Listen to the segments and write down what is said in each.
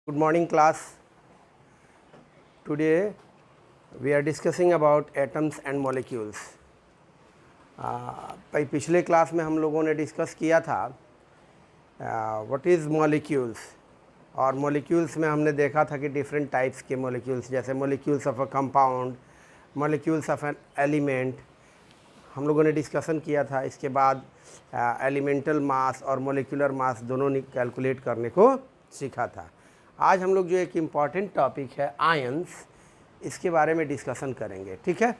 Good morning class. Today we are discussing about atoms and molecules. पिछले class में हम लोगों ने डिस्कस किया था व्हाट इज़ मॉलिक्यूल्स, और मॉलिक्यूल्स में हमने देखा था कि डिफरेंट टाइप्स के मॉलिक्यूल्स, जैसे molecules of a compound, molecules of an element हम लोगों ने डिस्कशन किया था. इसके बाद एलिमेंटल मास और मॉलिक्यूलर मास दोनों ने कैलकुलेट करने को सीखा था. आज हम लोग जो एक इम्पॉर्टेंट टॉपिक है आयंस, इसके बारे में डिस्कशन करेंगे. ठीक है,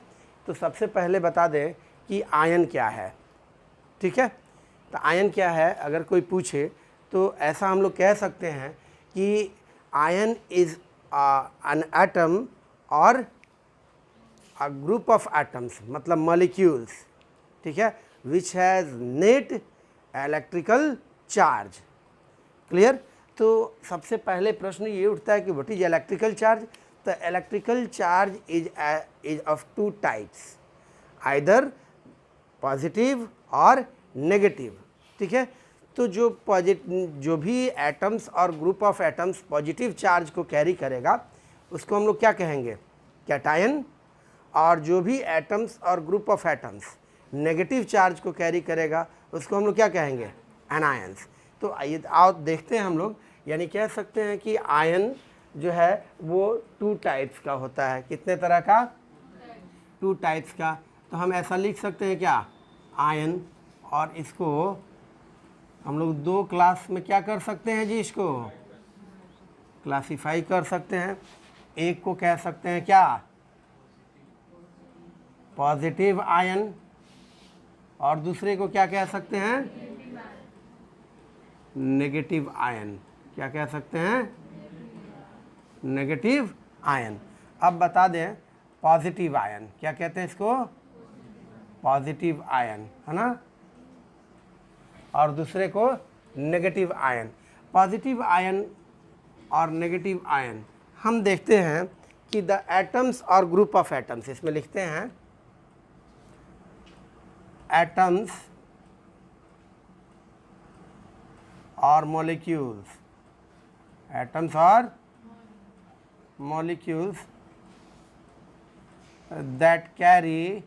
तो सबसे पहले बता दें कि आयन क्या है. ठीक है, तो आयन क्या है अगर कोई पूछे तो ऐसा हम लोग कह सकते हैं कि आयन इज़ एन एटम और अ ग्रुप ऑफ एटम्स, मतलब मॉलिक्यूल्स. ठीक है, which has net electrical charge. Clear. तो सबसे पहले प्रश्न ये उठता है कि व्हाट इज इलेक्ट्रिकल चार्ज. तो electrical charge is of two types, either positive और नेगेटिव. ठीक है, तो जो भी एटम्स और group of atoms positive charge को कैरी करेगा उसको हम लोग क्या कहेंगे, कैटायन. और जो भी एटम्स और group of atoms negative charge को कैरी करेगा उसको हम लोग क्या कहेंगे, एनायंस. तो आइए आओ देखते हैं हम लोग. यानी कह सकते हैं कि आयन जो है वो टू टाइप्स का होता है. कितने तरह का, टू टाइप्स का. तो हम ऐसा लिख सकते हैं क्या, आयन, और इसको हम लोग दो क्लास में क्या कर सकते हैं जी, इसको क्लासीफाई कर सकते हैं. एक को कह सकते हैं क्या, पॉजिटिव आयन, और दूसरे को क्या कह सकते हैं, नेगेटिव आयन. क्या कह सकते हैं, नेगेटिव आयन. अब बता दें पॉजिटिव आयन, क्या कहते हैं इसको, पॉजिटिव आयन, है ना, और दूसरे को नेगेटिव आयन. पॉजिटिव आयन और नेगेटिव आयन हम देखते हैं कि द एटम्स और ग्रुप ऑफ एटम्स, इसमें लिखते हैं एटम्स और मॉलिक्यूल्स, एटम्स और molecules that carry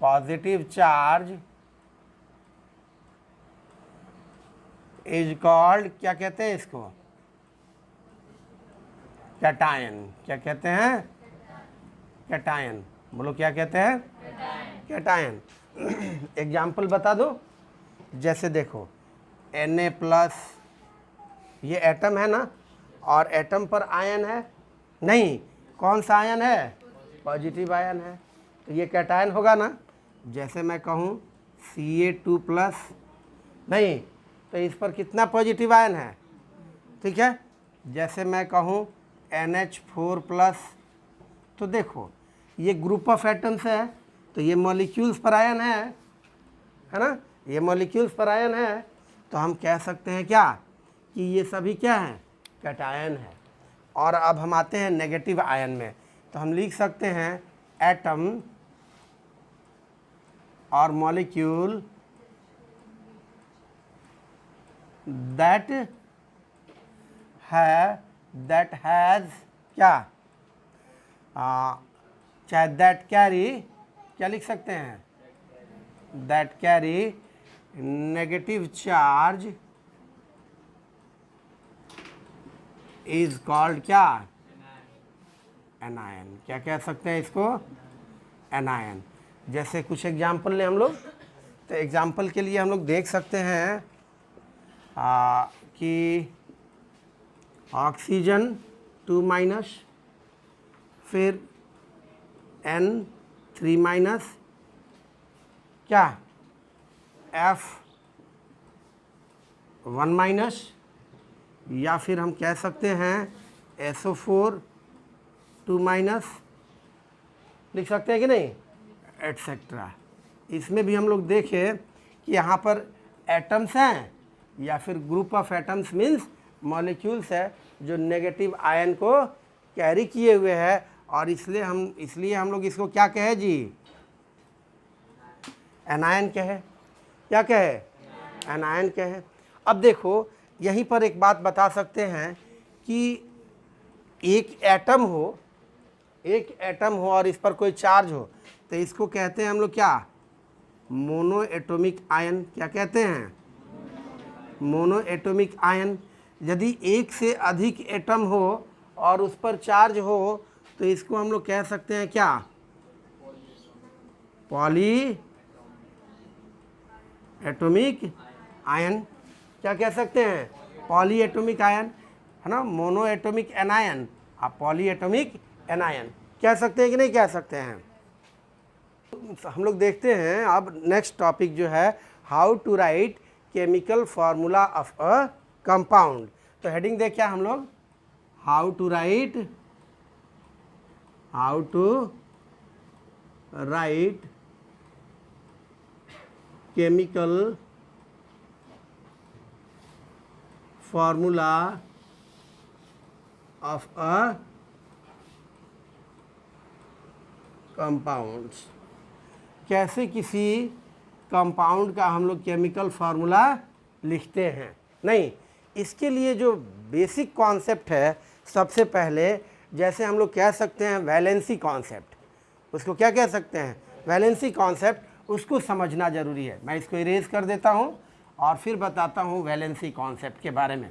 positive charge is called, क्या कहते हैं इसको, कैटायन. क्या कहते हैं, कैटायन. बोलो क्या कहते हैं, कैटायन. एग्जाम्पल बता दो. जैसे देखो Na+, ये एटम है ना, और एटम पर आयन है नहीं, कौन सा आयन है, पॉजिटिव आयन है. तो ये कैटायन होगा ना. जैसे मैं कहूँ Ca2+, नहीं, तो इस पर कितना पॉजिटिव आयन है. ठीक है, जैसे मैं कहूँ NH4+, तो देखो ये ग्रुप ऑफ एटम्स है, तो ये मॉलिक्यूल्स पर आयन है ना, ये मॉलिक्यूल्स पर आयन है. तो हम कह सकते हैं क्या, कि ये सभी क्या हैं, कैटायन है. और अब हम आते हैं नेगेटिव आयन में. तो हम लिख सकते हैं एटम और मॉलिक्यूल दैट हैज़ क्या, चाहे दैट कैरी, क्या लिख सकते हैं, that carry negative charge is called क्या, एनायन. क्या कह सकते हैं इसको, एनायन. जैसे कुछ एग्जाम्पल लें हम लोग. तो एग्जाम्पल के लिए हम लोग देख सकते हैं कि ऑक्सीजन 2-, फिर N3-, क्या F1-, या फिर हम कह सकते हैं SO4 2-, लिख सकते हैं कि नहीं, एटसेट्रा. इसमें भी हम लोग देखें कि यहाँ पर एटम्स हैं या फिर group of atoms means molecules है जो नेगेटिव आयन को कैरी किए हुए हैं, और इसलिए हम लोग इसको क्या कहे जी, एनायन कहे. क्या कहे, एनायन कहे. अब देखो यहीं पर एक बात बता सकते हैं कि एक एटम हो और इस पर कोई चार्ज हो, तो इसको कहते हैं हम लोग क्या, मोनो एटॉमिक आयन। क्या कहते हैं, मोनो एटॉमिक आयन। यदि एक से अधिक एटम हो और उस पर चार्ज हो तो इसको हम लोग कह सकते हैं क्या, पॉली एटॉमिक आयन। क्या कह सकते हैं, पॉली एटॉमिक आयन, है ना, मोनो एटॉमिक एनायन, आप पॉली एटॉमिक एनायन कह सकते हैं कि नहीं कह सकते हैं। हम लोग देखते हैं अब नेक्स्ट टॉपिक जो है, how to write chemical formula of a compound. तो हेडिंग देख क्या हम लोग, how to write chemical formula of a compounds. कैसे किसी कंपाउंड का हम लोग केमिकल फार्मूला लिखते हैं। नहीं, इसके लिए जो बेसिक कॉन्सेप्ट है, सबसे पहले जैसे हम लोग कह सकते हैं वैलेंसी कॉन्सेप्ट, उसको क्या कह सकते हैं, वैलेंसी कॉन्सेप्ट, उसको समझना ज़रूरी है। मैं इसको इरेज कर देता हूँ और फिर बताता हूँ वैलेंसी कॉन्सेप्ट के बारे में।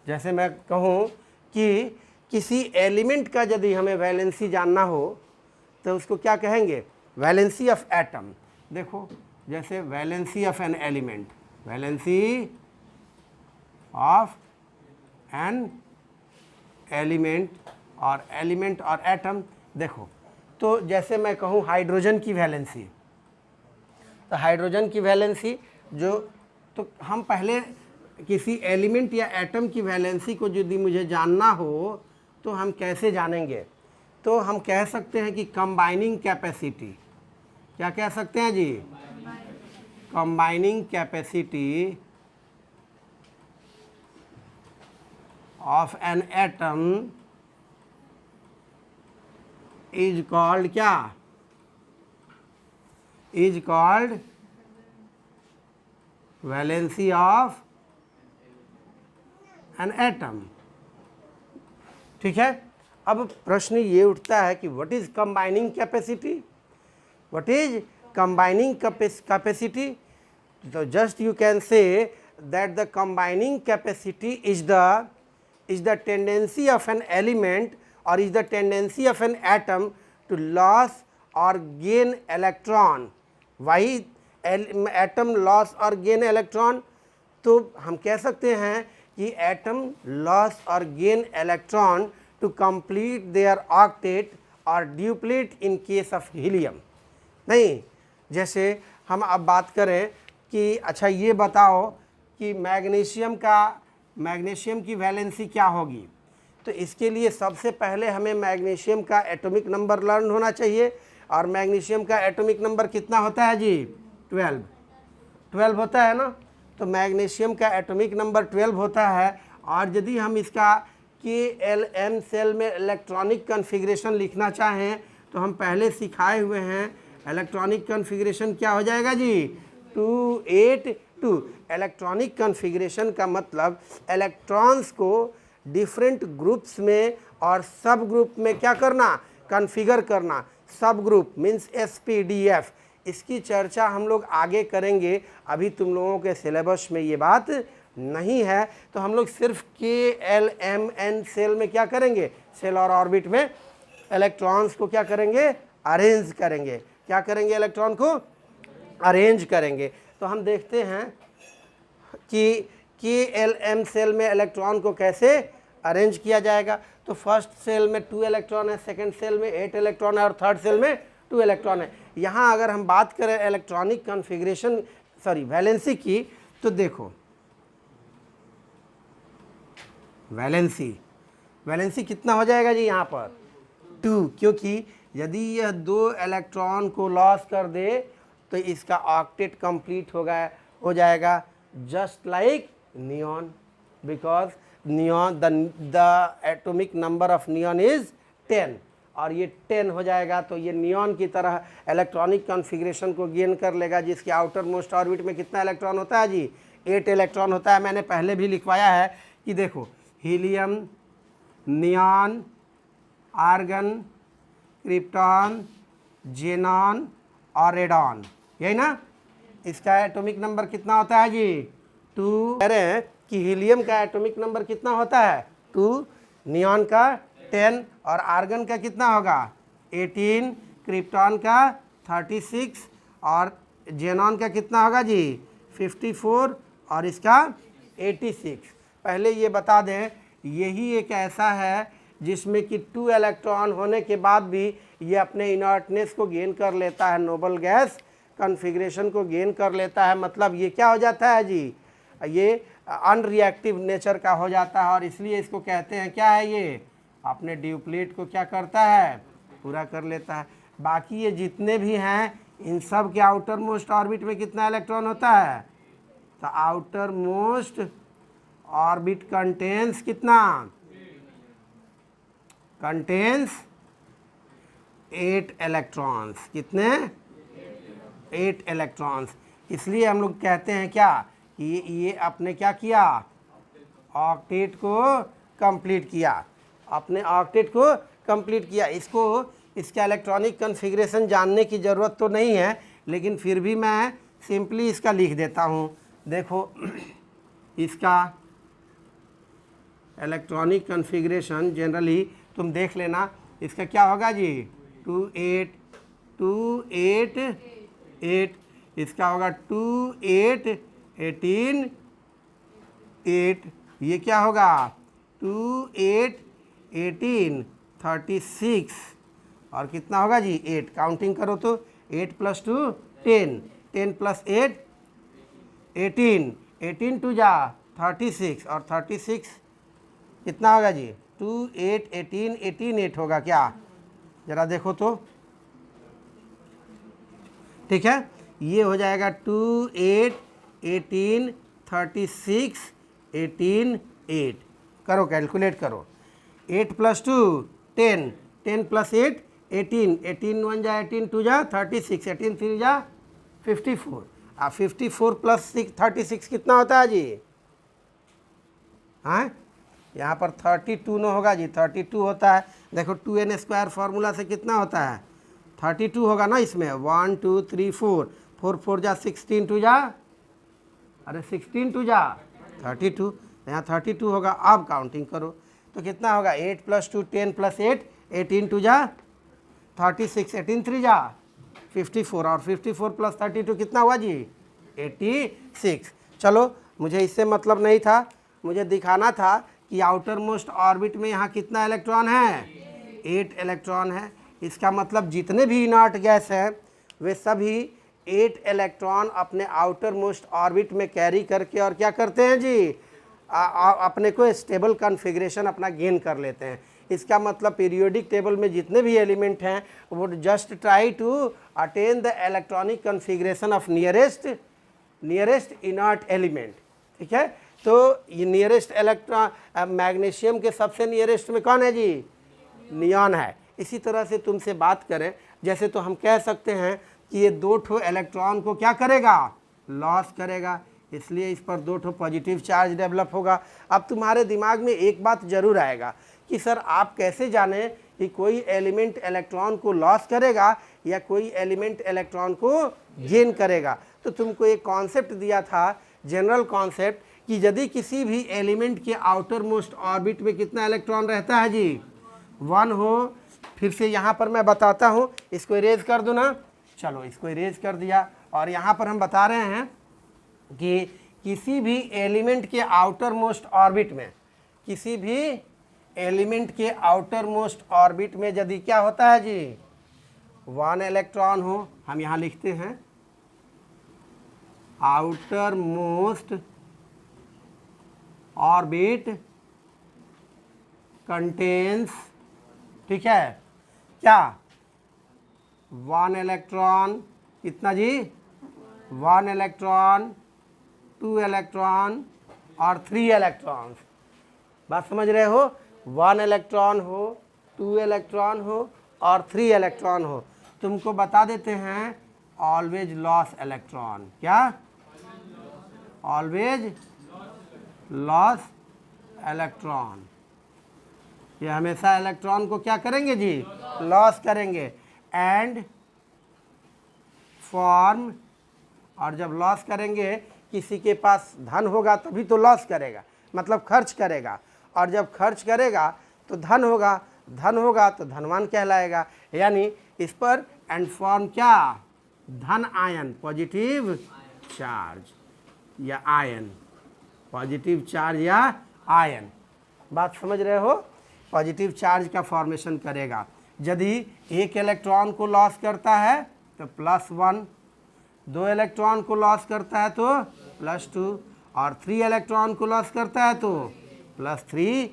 जैसे मैं कहूँ कि किसी एलिमेंट का यदि हमें वैलेंसी जानना हो तो उसको क्या कहेंगे, वैलेंसी ऑफ एटम। देखो, जैसे valency of an element, valency of an element और एटम। देखो, तो जैसे मैं कहूँ हाइड्रोजन की वैलेंसी, तो हाइड्रोजन की वैलेंसी जो, तो हम पहले किसी एलिमेंट या एटम की वैलेंसी को यदि मुझे जानना हो तो हम कैसे जानेंगे, तो हम कह सकते हैं कि कंबाइनिंग कैपेसिटी। क्या कह सकते हैं जी, combining capacity of an atom is called क्या, is called valency of an atom. ठीक है, अब प्रश्न ये उठता है कि what is combining capacity, what is combining capacity. तो just you can say that the combining capacity is the tendency of an element or is the tendency of an atom to loss or gain electron. Why atom loss or gain electron? तो हम कह सकते हैं कि atom loss or gain electron to complete their octet or duplet in case of helium. नहीं, जैसे हम अब बात करें कि अच्छा ये बताओ कि मैग्नीशियम की वैलेंसी क्या होगी। तो इसके लिए सबसे पहले हमें मैग्नीशियम का एटॉमिक नंबर लर्न होना चाहिए, और मैग्नीशियम का एटॉमिक नंबर कितना होता है जी, 12 होता है ना। तो मैग्नीशियम का एटॉमिक नंबर 12 होता है, और यदि हम इसका KLM सेल में इलेक्ट्रॉनिक कन्फिग्रेशन लिखना चाहें तो हम पहले सिखाए हुए हैं, इलेक्ट्रॉनिक कन्फिग्रेशन क्या हो जाएगा जी, 282। इलेक्ट्रॉनिक कन्फिग्रेशन का मतलब इलेक्ट्रॉन्स को डिफरेंट ग्रुप्स में और सब ग्रुप में क्या करना, कन्फिगर करना। सब ग्रुप मीन्स SPDF। इसकी चर्चा हम लोग आगे करेंगे, अभी तुम लोगों के सिलेबस में ये बात नहीं है। तो हम लोग सिर्फ KLMN सेल में क्या करेंगे, सेल और ऑर्बिट में इलेक्ट्रॉन्स को क्या करेंगे, अरेंज करेंगे। क्या करेंगे, इलेक्ट्रॉन को अरेंज करेंगे। तो हम देखते हैं कि KLM सेल में इलेक्ट्रॉन को कैसे अरेंज किया जाएगा। तो फर्स्ट सेल में 2 इलेक्ट्रॉन है, सेकंड सेल में 8 इलेक्ट्रॉन है और थर्ड सेल में 2 इलेक्ट्रॉन है। यहाँ अगर हम बात करें इलेक्ट्रॉनिक कन्फिग्रेशन वैलेंसी की, तो देखो वैलेंसी कितना हो जाएगा जी, यहाँ पर 2, क्योंकि यदि यह 2 इलेक्ट्रॉन को लॉस कर दे तो इसका ऑक्टेट कंप्लीट हो जाएगा, just like neon, because neon the atomic number of neon is 10, और ये 10 हो जाएगा। तो ये नियॉन की तरह इलेक्ट्रॉनिक कॉन्फ़िगरेशन को गेन कर लेगा, जिसके आउटर मोस्ट ऑर्बिट में कितना इलेक्ट्रॉन होता है जी, 8 इलेक्ट्रॉन होता है। मैंने पहले भी लिखवाया है कि देखो helium, neon, argon, krypton, xenon और रेडॉन, यही ना। इसका एटॉमिक नंबर कितना होता है जी? 2। कह रहे हैं कि हीलियम का एटॉमिक नंबर कितना होता है? 2। नियॉन का 10 और आर्गन का कितना होगा? 18। क्रिप्टॉन का 36 और जेनॉन का कितना होगा जी? 54 और इसका 86। पहले ये बता दें, यही एक ऐसा है जिसमें कि 2 इलेक्ट्रॉन होने के बाद भी ये अपने इनर्टनेस को गेन कर लेता है, नोबल गैस कॉन्फ़िगरेशन को गेन कर लेता है। मतलब ये क्या हो जाता है जी? ये अनरिएक्टिव नेचर का हो जाता है और इसलिए इसको कहते हैं क्या है, ये अपने ड्यूप्लेट को क्या करता है? पूरा कर लेता है। बाकी ये जितने भी हैं इन सब के आउटर मोस्ट ऑर्बिट में कितना इलेक्ट्रॉन होता है? तो आउटर मोस्ट ऑर्बिट कंटेन्स कितना? Contains 8 electrons. कितने? 8 इलेक्ट्रॉन्स। इसलिए हम लोग कहते हैं क्या कि ये आपने क्या किया? ऑक्टेट को कंप्लीट किया, अपने ऑक्टेट को कंप्लीट किया। इसको इसका इलेक्ट्रॉनिक कॉन्फ़िगरेशन जानने की ज़रूरत तो नहीं है, लेकिन फिर भी मैं सिंपली इसका लिख देता हूँ। देखो इसका इलेक्ट्रॉनिक कॉन्फ़िगरेशन जनरली तुम देख लेना, इसका क्या होगा जी? 2 8 2 8 8। इसका होगा 2 8 18 8। ये क्या होगा? 2 8 18 36 और कितना होगा जी? 8। काउंटिंग करो तो 8 + 2 10, 10 + 8 18, 18 2 जा 36 और 36 कितना होगा जी? 2 8 18 18 8 होगा क्या? ज़रा देखो तो, ठीक है। ये हो जाएगा 2 8 18 36 18 8। करो कैलकुलेट करो। 8 + 2 10, 10 + 8 18, 18 1 जा 18 2 जा 36, 18 3 जा 54। 54 + 6 36 कितना होता है जी? हाँ, यहाँ पर 32 न होगा जी, 32 होता है। देखो 2n² फार्मूला से कितना होता है? 32 होगा ना इसमें। 1 2 3 4, 4 4 जा 16 2 जा, अरे 16 2 जा 32, यहाँ 32 होगा। अब काउंटिंग करो तो कितना होगा? 8 + 2 10 + 8 18 2 जा 36, 18 3 जा 54 और 54 + 32 कितना हुआ जी? 86। चलो मुझे इससे मतलब नहीं था, मुझे दिखाना था कि आउटर मोस्ट ऑर्बिट में यहाँ कितना इलेक्ट्रॉन है? 8 इलेक्ट्रॉन है। इसका मतलब जितने भी इनर्ट गैस हैं वे सभी 8 इलेक्ट्रॉन अपने आउटर मोस्ट ऑर्बिट में कैरी करके और क्या करते हैं जी? अपने को स्टेबल कॉन्फ़िगरेशन अपना गेन कर लेते हैं। इसका मतलब पीरियोडिक टेबल में जितने भी एलिमेंट हैं वो just try to attain the electronic configuration of nearest inert element. ठीक है, तो ये नियरेस्ट इलेक्ट्रॉन मैग्नीशियम के सबसे नियरेस्ट में कौन है जी? नियॉन है। इसी तरह से तुमसे बात करें जैसे, तो हम कह सकते हैं कि ये 2 ठो इलेक्ट्रॉन को क्या करेगा? लॉस करेगा, इसलिए इस पर 2 ठो पॉजिटिव चार्ज डेवलप होगा। अब तुम्हारे दिमाग में एक बात जरूर आएगा कि सर आप कैसे जाने कि कोई एलिमेंट इलेक्ट्रॉन को लॉस करेगा या कोई एलिमेंट इलेक्ट्रॉन को गेन करेगा? तो तुमको एक कॉन्सेप्ट दिया था, जनरल कॉन्सेप्ट, कि यदि किसी भी एलिमेंट के आउटर मोस्ट ऑर्बिट में कितना इलेक्ट्रॉन रहता है जी? 1 हो। फिर से यहाँ पर मैं बताता हूँ, इसको इरेज कर दो ना। चलो इसको इरेज कर दिया और यहाँ पर हम बता रहे हैं कि किसी भी एलिमेंट के आउटर मोस्ट ऑर्बिट में, किसी भी एलिमेंट के आउटर मोस्ट ऑर्बिट में यदि क्या होता है जी? 1 इलेक्ट्रॉन हो। हम यहाँ लिखते हैं आउटर मोस्ट ऑर्बिट कंटेन्स, ठीक है क्या? 1 इलेक्ट्रॉन, कितना जी? 1 इलेक्ट्रॉन, 2 इलेक्ट्रॉन और 3 इलेक्ट्रॉन्स। बात समझ रहे हो? 1 इलेक्ट्रॉन हो, 2 इलेक्ट्रॉन हो और 3 इलेक्ट्रॉन हो। तुमको बता देते हैं ऑलवेज लॉस इलेक्ट्रॉन। क्या? ऑलवेज लॉस इलेक्ट्रॉन, ये हमेशा इलेक्ट्रॉन को क्या करेंगे जी, लॉस करेंगे। एंड फॉर्म, और जब लॉस करेंगे, किसी के पास धन होगा तभी तो लॉस करेगा, मतलब खर्च करेगा, और जब खर्च करेगा तो धन होगा, धन होगा तो धनवान कहलाएगा। यानी इस पर एंड फॉर्म क्या, धन आयन, पॉजिटिव चार्ज या आयन, पॉजिटिव चार्ज या आयन, बात समझ रहे हो। पॉजिटिव चार्ज का फॉर्मेशन करेगा। यदि एक इलेक्ट्रॉन को लॉस करता है तो +1, 2 इलेक्ट्रॉन को लॉस करता है तो +2, और 3 इलेक्ट्रॉन को लॉस करता है तो +3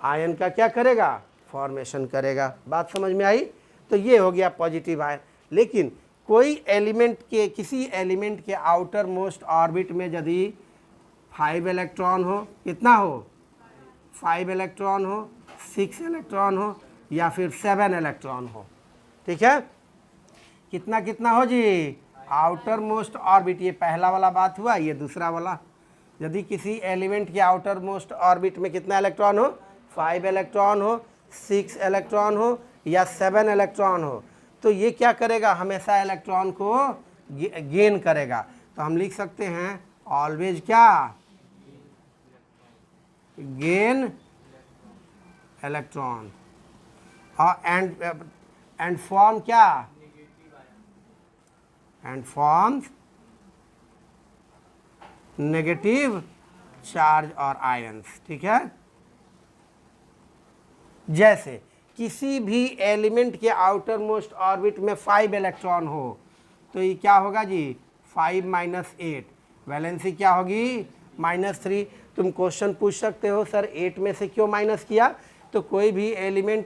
आयन का क्या करेगा, फॉर्मेशन करेगा। बात समझ में आई। तो ये हो गया पॉजिटिव आयन। लेकिन कोई एलिमेंट के, किसी एलिमेंट के आउटर मोस्ट ऑर्बिट में यदि 5 इलेक्ट्रॉन हो, कितना हो, 5 इलेक्ट्रॉन हो, 6 इलेक्ट्रॉन हो, या फिर 7 इलेक्ट्रॉन हो, ठीक है, कितना कितना हो जी, आउटर मोस्ट ऑर्बिट, ये पहला वाला बात हुआ, ये दूसरा वाला। यदि किसी एलिमेंट के आउटर मोस्ट ऑर्बिट में कितना इलेक्ट्रॉन हो, 5 इलेक्ट्रॉन हो, 6 इलेक्ट्रॉन हो, या 7 इलेक्ट्रॉन हो, तो ये क्या करेगा, हमेशा इलेक्ट्रॉन को गेन करेगा। तो हम लिख सकते हैं ऑलवेज क्या, गेन इलेक्ट्रॉन, और एंड फॉर्म क्या, एंड फॉर्म्स नेगेटिव चार्ज और आयंस, ठीक है। जैसे किसी भी एलिमेंट के आउटर मोस्ट ऑर्बिट में 5 इलेक्ट्रॉन हो तो ये क्या होगा जी, 5 - 8, वैलेंसी क्या होगी, -3। तुम क्वेश्चन पूछ सकते हो सर 8 में से क्यों माइनस किया, तो कोई भी एलिमेंट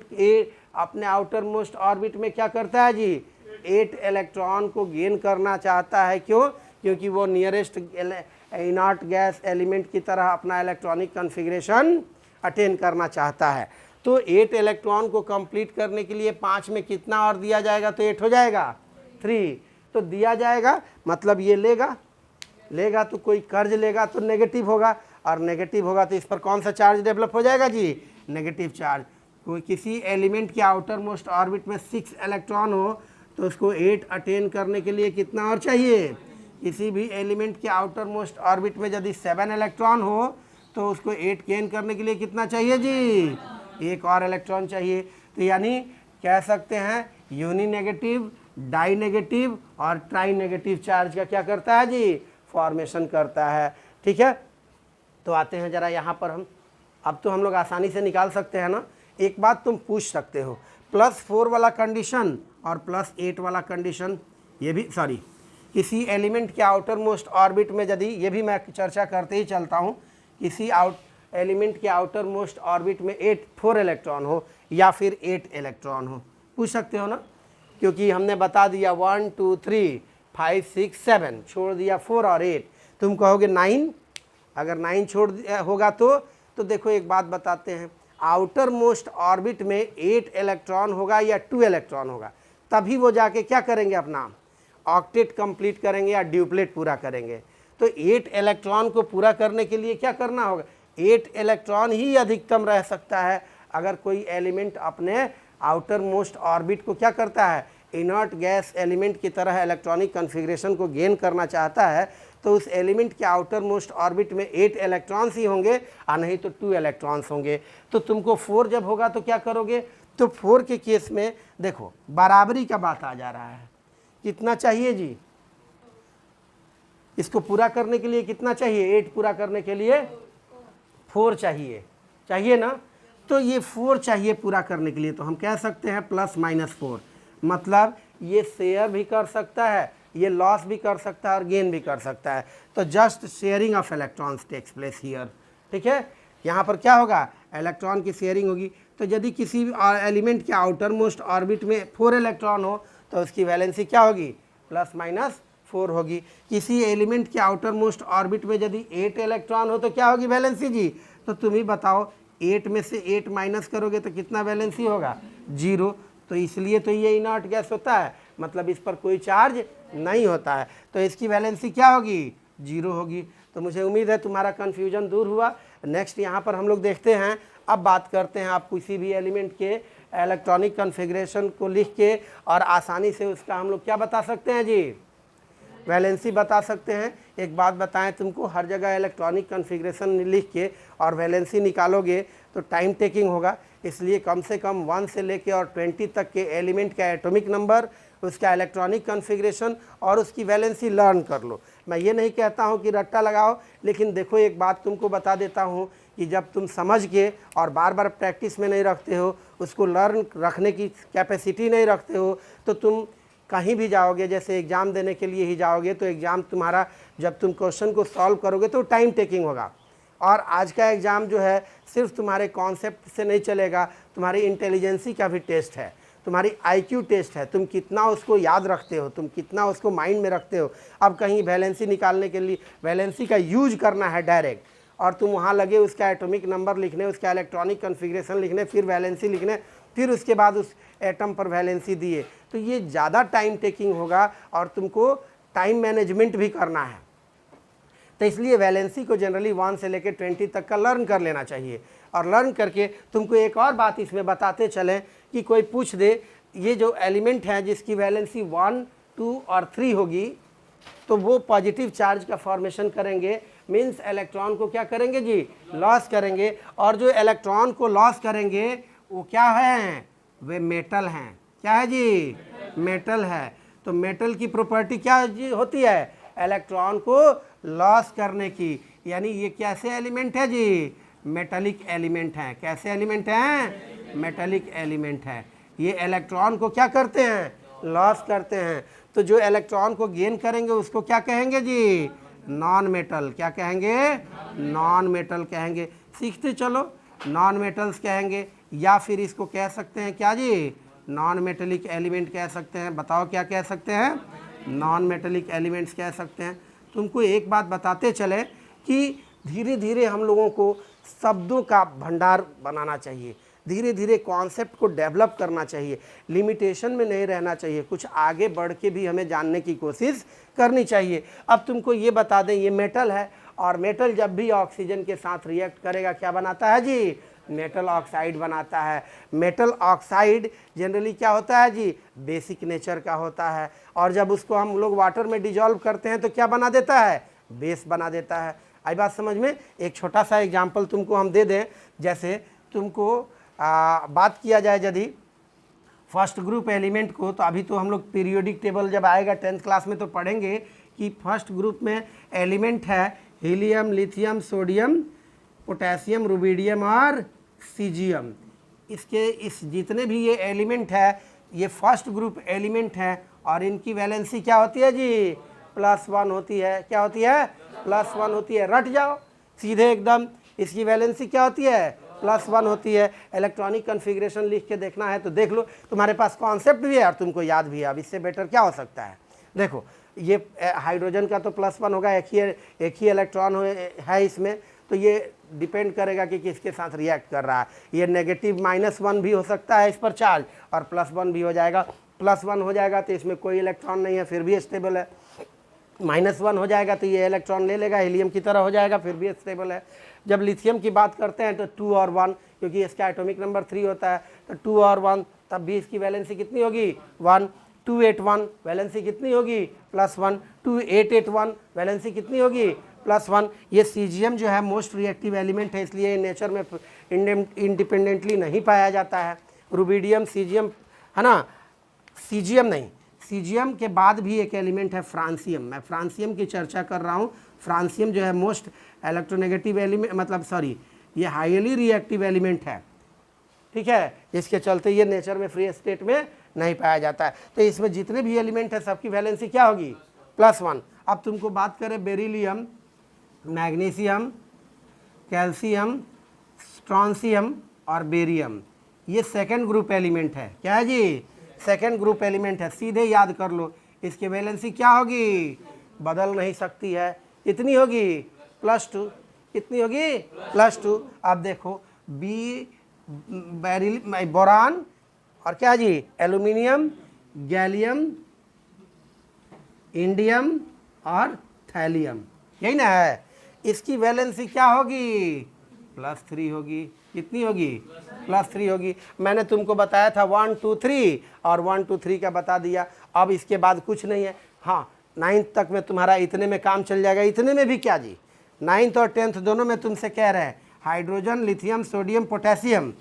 अपने आउटर मोस्ट ऑर्बिट में क्या करता है जी, 8 इलेक्ट्रॉन को गेन करना चाहता है। क्यों, क्योंकि वो नियरेस्ट इनर्ट गैस एलिमेंट की तरह अपना इलेक्ट्रॉनिक कॉन्फ़िगरेशन अटेन करना चाहता है। तो 8 इलेक्ट्रॉन को कंप्लीट करने के लिए 5 में कितना और दिया जाएगा, तो 8 हो जाएगा, 3 तो दिया जाएगा, मतलब ये लेगा तो कोई कर्ज लेगा तो नेगेटिव होगा, और नेगेटिव होगा तो इस पर कौन सा चार्ज डेवलप हो जाएगा जी, नेगेटिव चार्ज। कोई किसी एलिमेंट के आउटर मोस्ट ऑर्बिट में 6 इलेक्ट्रॉन हो तो उसको 8 अटेन करने के लिए कितना और चाहिए, किसी भी एलिमेंट के आउटर मोस्ट ऑर्बिट में यदि 7 इलेक्ट्रॉन हो तो उसको 8 गेन करने के लिए कितना चाहिए जी, 1 और इलेक्ट्रॉन चाहिए। तो यानी कह सकते हैं यूनि नेगेटिव, डाई नेगेटिव और ट्राई नेगेटिव चार्ज का क्या करता है जी, फॉर्मेशन करता है, ठीक है। तो आते हैं जरा यहाँ पर हम, अब तो हम लोग आसानी से निकाल सकते हैं ना। एक बात तुम पूछ सकते हो, +4 वाला कंडीशन और +8 वाला कंडीशन, ये भी सॉरी, किसी एलिमेंट के आउटर मोस्ट ऑर्बिट में यदि, ये भी मैं चर्चा करते ही चलता हूँ, किसी एलिमेंट के आउटर मोस्ट ऑर्बिट में 4 इलेक्ट्रॉन हो या फिर 8 इलेक्ट्रॉन हो, पूछ सकते हो ना, क्योंकि हमने बता दिया 1 2 3 5 6 7, छोड़ दिया 4 और 8, तुम कहोगे 9, अगर 9 छोड़ होगा तो देखो एक बात बताते हैं, आउटर मोस्ट ऑर्बिट में 8 इलेक्ट्रॉन होगा या 2 इलेक्ट्रॉन होगा, तभी वो जाके क्या करेंगे, अपना ऑक्टेट कंप्लीट करेंगे या ड्यूप्लेट पूरा करेंगे। तो 8 इलेक्ट्रॉन को पूरा करने के लिए क्या करना होगा, 8 इलेक्ट्रॉन ही अधिकतम रह सकता है। अगर कोई एलिमेंट अपने आउटर मोस्ट ऑर्बिट को क्या करता है, इनर्ट गैस एलिमेंट की तरह इलेक्ट्रॉनिक कॉन्फ़िगरेशन को गेन करना चाहता है, तो उस एलिमेंट के आउटर मोस्ट ऑर्बिट में 8 इलेक्ट्रॉन्स ही होंगे और नहीं तो 2 इलेक्ट्रॉन्स होंगे। तो तुमको 4 जब होगा तो क्या करोगे, तो 4 के केस में देखो बराबरी का बात आ जा रहा है, कितना चाहिए जी, इसको पूरा करने के लिए कितना चाहिए, 8 पूरा करने के लिए 4 चाहिए ना। तो ये 4 चाहिए पूरा करने के लिए, तो हम कह सकते हैं +-4, मतलब ये शेयर भी कर सकता है, ये लॉस भी कर सकता है और गेन भी कर सकता है। तो just sharing of electrons takes place here, ठीक है। यहाँ पर क्या होगा, इलेक्ट्रॉन की शेयरिंग होगी। तो यदि किसी एलिमेंट के आउटर मोस्ट ऑर्बिट में 4 इलेक्ट्रॉन हो तो उसकी वैलेंसी क्या होगी, +-4 होगी। किसी एलिमेंट के आउटर मोस्ट ऑर्बिट में यदि 8 इलेक्ट्रॉन हो तो क्या होगी वैलेंसी जी, तो तुम ही बताओ, 8 में से 8 माइनस करोगे तो कितना वैलेंसी होगा, 0। तो इसलिए तो ये इनर्ट गैस होता है, मतलब इस पर कोई चार्ज नहीं होता है, तो इसकी वैलेंसी क्या होगी, 0 होगी। तो मुझे उम्मीद है तुम्हारा कन्फ्यूजन दूर हुआ। नेक्स्ट यहाँ पर हम लोग देखते हैं, अब बात करते हैं आप किसी भी एलिमेंट के इलेक्ट्रॉनिक कॉन्फ़िगरेशन को लिख के और आसानी से उसका हम लोग क्या बता सकते हैं जी, वैलेंसी बता सकते हैं। एक बात बताएं तुमको, हर जगह इलेक्ट्रॉनिक कॉन्फ़िगरेशन लिख के और वैलेंसी निकालोगे तो टाइम टेकिंग होगा, इसलिए कम से कम 1 से लेके और 20 तक के एलिमेंट का एटॉमिक नंबर, उसका इलेक्ट्रॉनिक कॉन्फ़िगरेशन और उसकी वैलेंसी लर्न कर लो। मैं ये नहीं कहता हूँ कि रट्टा लगाओ, लेकिन देखो एक बात तुमको बता देता हूँ कि जब तुम समझ के और बार बार प्रैक्टिस में नहीं रखते हो, उसको लर्न रखने की कैपेसिटी नहीं रखते हो, तो तुम कहीं भी जाओगे, जैसे एग्ज़ाम देने के लिए ही जाओगे, तो एग्ज़ाम तुम्हारा जब तुम क्वेश्चन को सॉल्व करोगे तो टाइम टेकिंग होगा। और आज का एग्ज़ाम जो है सिर्फ तुम्हारे कॉन्सेप्ट से नहीं चलेगा, तुम्हारी इंटेलिजेंसी का भी टेस्ट है, तुम्हारी आईक्यू टेस्ट है, तुम कितना उसको याद रखते हो, तुम कितना उसको माइंड में रखते हो। अब कहीं वैलेंसी निकालने के लिए वैलेंसी का यूज करना है डायरेक्ट, और तुम वहाँ लगे उसका एटॉमिक नंबर लिखने, उसका इलेक्ट्रॉनिक कॉन्फ़िगरेशन लिखने, फिर वैलेंसी लिखने, फिर उसके बाद उस एटम पर वैलेंसी दिए, तो ये ज़्यादा टाइम टेकिंग होगा और तुमको टाइम मैनेजमेंट भी करना है। तो इसलिए वैलेंसी को जनरली 1 से लेकर 20 तक का लर्न कर लेना चाहिए। और लर्न करके तुमको एक और बात इसमें बताते चलें कि कोई पूछ दे ये जो एलिमेंट है जिसकी वैलेंसी 1, 2 और 3 होगी, तो वो पॉजिटिव चार्ज का फॉर्मेशन करेंगे, मीन्स इलेक्ट्रॉन को क्या करेंगे जी, लॉस करेंगे। और जो इलेक्ट्रॉन को लॉस करेंगे वो क्या है, वे मेटल हैं। क्या है जी, मेटल है। तो मेटल की प्रॉपर्टी क्या जी होती है, इलेक्ट्रॉन को लॉस करने की, यानी ये कैसे एलिमेंट है जी, मेटालिक एलिमेंट है। कैसे एलिमेंट हैं, मेटालिक एलिमेंट है। ये इलेक्ट्रॉन को क्या करते हैं, लॉस करते हैं। तो जो इलेक्ट्रॉन को गेन करेंगे उसको क्या कहेंगे जी, नॉन मेटल। क्या कहेंगे, नॉन मेटल कहेंगे। सीखते चलो, नॉन मेटल्स कहेंगे, या फिर इसको कह सकते हैं क्या जी, नॉन मेटेलिक एलिमेंट कह सकते हैं। बताओ क्या कह सकते हैं, नॉन मेटेलिक एलिमेंट्स कह सकते हैं। तुमको एक बात बताते चले कि धीरे धीरे हम लोगों को शब्दों का भंडार बनाना चाहिए, धीरे धीरे कॉन्सेप्ट को डेवलप करना चाहिए, लिमिटेशन में नहीं रहना चाहिए, कुछ आगे बढ़ के भी हमें जानने की कोशिश करनी चाहिए। अब तुमको ये बता दें, ये मेटल है, और मेटल जब भी ऑक्सीजन के साथ रिएक्ट करेगा क्या बनाता है जी, मेटल ऑक्साइड बनाता है। मेटल ऑक्साइड जनरली क्या होता है जी, बेसिक नेचर का होता है, और जब उसको हम लोग वाटर में डिजॉल्व करते हैं तो क्या बना देता है, बेस बना देता है। आई बात समझ में। एक छोटा सा एग्जांपल तुमको हम दे दें, जैसे तुमको बात किया जाए यदि फर्स्ट ग्रुप एलिमेंट को, तो अभी तो हम लोग पीरियोडिक टेबल जब आएगा 10th क्लास में तो पढ़ेंगे कि फर्स्ट ग्रुप में एलिमेंट है helium, lithium, sodium, potassium, rubidium और सीजियम। इसके इस जितने भी ये एलिमेंट है ये फर्स्ट ग्रुप एलिमेंट है, और इनकी वैलेंसी क्या होती है जी, +1 होती है। क्या होती है, +1 होती है। रट जाओ सीधे एकदम, इसकी वैलेंसी क्या होती है, +1 होती है। इलेक्ट्रॉनिक कॉन्फ़िगरेशन लिख के देखना है तो देख लो, तुम्हारे पास कॉन्सेप्ट भी है और तुमको याद भी है। अब इससे बेटर क्या हो सकता है। देखो ये हाइड्रोजन का तो +1 होगा, एक ही इलेक्ट्रॉन है इसमें, तो ये डिपेंड करेगा कि किसके साथ रिएक्ट कर रहा है। ये नेगेटिव -1 भी हो सकता है इस पर चार्ज, और +1 भी हो जाएगा। +1 हो जाएगा तो इसमें कोई इलेक्ट्रॉन नहीं है, फिर भी स्टेबल है। -1 हो जाएगा तो ये इलेक्ट्रॉन ले लेगा, हीलियम की तरह हो जाएगा, फिर भी स्टेबल है। जब लिथियम की बात करते हैं तो 2 और 1, क्योंकि इसका एटॉमिक नंबर 3 होता है, तो 2 और 1, तब भी इसकी वैलेंसी कितनी होगी, 1। 281 वैलेंसी कितनी होगी, +1। 2881 वैलेंसी कितनी होगी, +1। ये सीजियम जो है मोस्ट रिएक्टिव एलिमेंट है, इसलिए नेचर में इंडिपेंडेंटली नहीं पाया जाता है। रुबिडियम, सीजियम है ना, सीजियम नहीं, सीजियम के बाद भी एक एलिमेंट है फ्रांसियम। मैं फ्रांसियम की चर्चा कर रहा हूँ। फ्रांसियम जो है मोस्ट इलेक्ट्रोनेगेटिव एलिमेंट, मतलब सॉरी, ये हाईली रिएक्टिव एलिमेंट है, ठीक है, इसके चलते ये नेचर में फ्री स्टेट में नहीं पाया जाता है। तो इसमें जितने भी एलिमेंट है सबकी वैलेंसी क्या होगी, +1। अब तुमको बात करें बेरिलियम, मैग्नीशियम, कैल्शियम, स्ट्रॉन्सियम और बेरियम, ये सेकेंड ग्रुप एलिमेंट है। क्या है जी, सेकेंड ग्रुप एलिमेंट है। सीधे याद कर लो, इसकी वैलेंसी क्या होगी, बदल नहीं सकती है, इतनी होगी, +2। कितनी होगी, +2। अब देखो बोरान और क्या जी, एल्यूमिनियम, गैलियम, इंडियम और थैलियम, यही ना है। इसकी वैलेंसी क्या होगी? +3 होगी। कितनी होगी? +3 होगी। मैंने तुमको बताया था 1 2 3 और 1 2 3 का बता दिया। अब इसके बाद कुछ नहीं है। हाँ, 9th तक में तुम्हारा इतने में काम चल जाएगा। इतने में भी क्या जी, 9th और 10th दोनों में तुमसे कह रहे हैं hydrogen, lithium, sodium, potassium,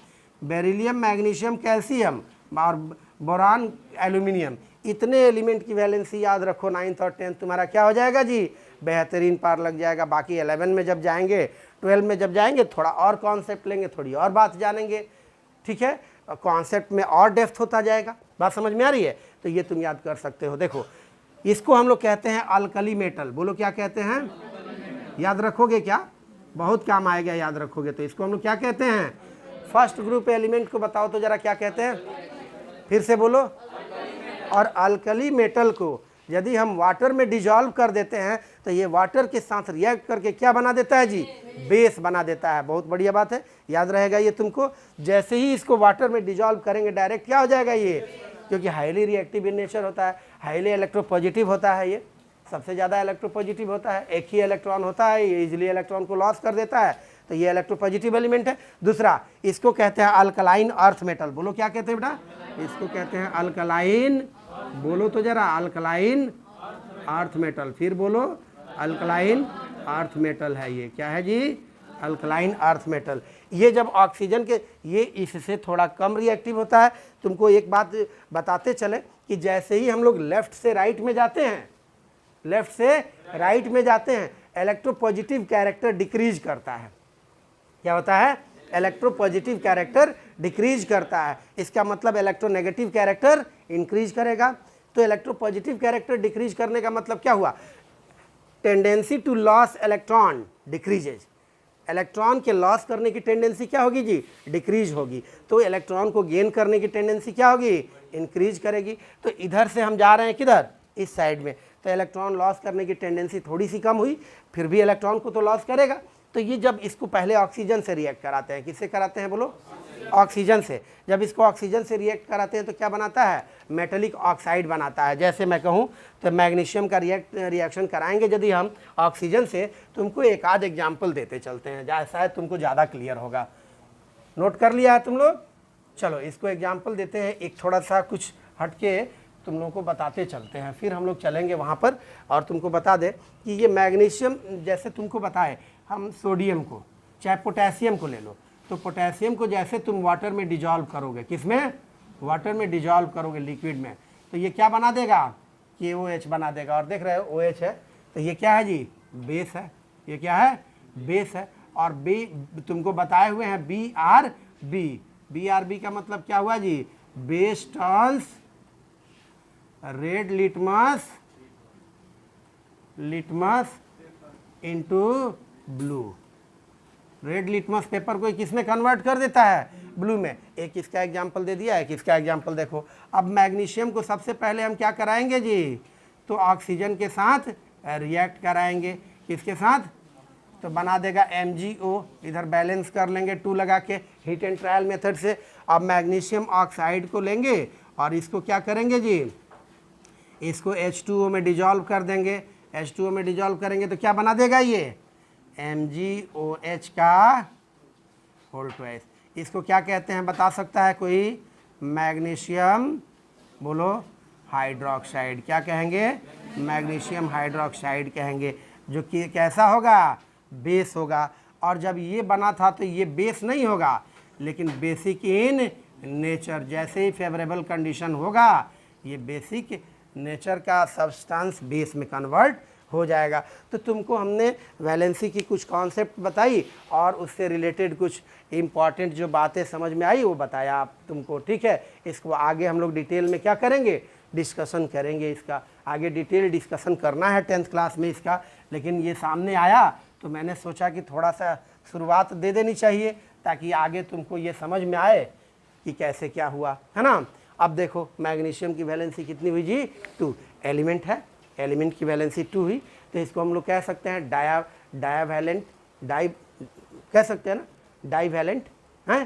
beryllium, magnesium, calcium और बोरान, एल्यूमिनियम, इतने एलिमेंट की वैलेंसी याद रखो। 9th और 10th तुम्हारा क्या हो जाएगा जी? बेहतरीन पार लग जाएगा। बाकी 11 में जब जाएंगे, 12 में जब जाएंगे, थोड़ा और कॉन्सेप्ट लेंगे, थोड़ी और बात जानेंगे, ठीक है, कॉन्सेप्ट में और डेप्थ होता जाएगा। बात समझ में आ रही है? तो ये तुम याद कर सकते हो। देखो, इसको हम लोग कहते हैं अल्कली मेटल। बोलो क्या कहते हैं? याद रखोगे क्या? बहुत काम आएगा याद रखोगे तो। इसको हम लोग क्या कहते हैं? फर्स्ट ग्रुप एलिमेंट को बताओ तो जरा, क्या कहते हैं? फिर से बोलो। और अल्कली मेटल को यदि हम वाटर में डिजॉल्व कर देते हैं तो ये वाटर के साथ रिएक्ट करके क्या बना देता है जी? बेस बना देता है। बहुत बढ़िया बात है, याद रहेगा ये तुमको। जैसे ही इसको वाटर में डिजॉल्व करेंगे डायरेक्ट क्या हो जाएगा ये? क्योंकि हाईली रिएक्टिव इन नेचर होता है, हाईली इलेक्ट्रोपॉजिटिव होता है, ये सबसे ज़्यादा इलेक्ट्रोपॉजिटिव होता है। एक ही इलेक्ट्रॉन होता है, ये इजिली इलेक्ट्रॉन को लॉस कर देता है, तो ये इलेक्ट्रोपॉजिटिव एलिमेंट है। दूसरा, इसको कहते हैं अल्कलाइन अर्थ मेटल। बोलो क्या कहते हैं बेटा? इसको कहते हैं अल्कलाइन, बोलो तो जरा, अल्कलाइन अर्थ मेटल। फिर बोलो, अल्कलाइन अर्थ मेटल है ये। क्या है जी? Alkaline earth metal. ये जब ऑक्सीजन के, ये इससे थोड़ा कम रिएक्टिव होता है। तुमको एक बात बताते चले कि जैसे ही हम लोग लेफ्ट से राइट में जाते हैं, लेफ्ट से राइट में जाते हैं, इलेक्ट्रोपॉजिटिव कैरेक्टर डिक्रीज करता है। क्या होता है? इलेक्ट्रोपॉजिटिव कैरेक्टर डिक्रीज करता है। इसका मतलब इलेक्ट्रोनेगेटिव कैरेक्टर इंक्रीज करेगा। तो इलेक्ट्रोपॉजिटिव कैरेक्टर डिक्रीज करने का मतलब क्या हुआ? Tendency to loss electron decreases. Electron के लॉस करने की टेंडेंसी क्या होगी जी? डिक्रीज होगी। तो इलेक्ट्रॉन को गेन करने की टेंडेंसी क्या होगी? इंक्रीज करेगी। तो इधर से हम जा रहे हैं किधर? इस साइड में। तो इलेक्ट्रॉन लॉस करने की टेंडेंसी थोड़ी सी कम हुई, फिर भी इलेक्ट्रॉन को तो लॉस करेगा। तो ये जब इसको पहले ऑक्सीजन से रिएक्ट कराते हैं, किससे कराते हैं बोलो? ऑक्सीजन से। जब इसको ऑक्सीजन से रिएक्ट कराते हैं तो क्या बनाता है? मेटेलिक ऑक्साइड बनाता है। जैसे मैं कहूँ तो मैग्नीशियम का रिएक्शन कराएंगे यदि हम ऑक्सीजन से, तुमको एक आध एग्जाम्पल देते चलते हैं, शायद तुमको ज़्यादा क्लियर होगा। नोट कर लिया है तुम लोग? चलो इसको एग्जाम्पल देते हैं, एक थोड़ा सा कुछ हटके तुम लोगों को बताते चलते हैं, फिर हम लोग चलेंगे वहाँ पर और तुमको बता दें कि ये मैग्नीशियम, जैसे तुमको बताए हम सोडियम को, चाहे पोटेशियम को ले लो, तो पोटेशियम को जैसे तुम वाटर में डिजॉल्व करोगे, किसमें? वाटर में डिजॉल्व करोगे, लिक्विड में, तो ये क्या बना देगा? KOH बना देगा। और देख रहे हो OH है, तो ये क्या है जी? बेस है। ये क्या है? बेस है। और बी तुमको बताए हुए हैं BRB। BRB का मतलब क्या हुआ जी? Base turns red litmus into blue. Red litmus paper को किसमें कन्वर्ट कर देता है? ब्लू में। एक इसका एग्जांपल दे दिया है, किसका एग्जांपल देखो। अब मैग्नीशियम को सबसे पहले हम क्या कराएंगे जी? तो ऑक्सीजन के साथ रिएक्ट कराएंगे। किसके साथ? तो बना देगा MgO। इधर बैलेंस कर लेंगे 2 लगा के हीट एंड ट्रायल मेथड से। अब मैग्नीशियम ऑक्साइड को लेंगे और इसको क्या करेंगे जी? इसको H2O में डिजॉल्व कर देंगे। H2O में डिजॉल्व करेंगे तो क्या बना देगा ये? MgOH का होल ट्वाइस। इसको क्या कहते हैं बता सकता है कोई? मैग्नीशियम, बोलो, हाइड्रोक्साइड। क्या कहेंगे? मैग्नीशियम हाइड्रोक्साइड कहेंगे, जो कि कैसा होगा? बेस होगा। और जब ये बना था तो ये बेस नहीं होगा, लेकिन बेसिक इन नेचर। जैसे ही फेवरेबल कंडीशन होगा, ये बेसिक नेचर का सब्सटेंस बेस में कन्वर्ट हो जाएगा। तो तुमको हमने वैलेंसी की कुछ कॉन्सेप्ट बताई और उससे रिलेटेड कुछ इम्पॉर्टेंट जो बातें समझ में आई वो बताया आप तुमको, ठीक है। इसको आगे हम लोग डिटेल में क्या करेंगे? डिस्कशन करेंगे। इसका आगे डिटेल डिस्कशन करना है 10th क्लास में इसका, लेकिन ये सामने आया तो मैंने सोचा कि थोड़ा सा शुरुआत दे देनी चाहिए ताकि आगे तुमको ये समझ में आए कि कैसे क्या हुआ, है ना। अब देखो मैग्नीशियम की वैलेंसी कितनी हुई जी? 2। एलिमेंट है, एलिमेंट की वैलेंसी 2 हुई, तो इसको हम लोग कह सकते हैं डायावैलेंट, कह सकते हैं ना, डाईवैलेंट हैं।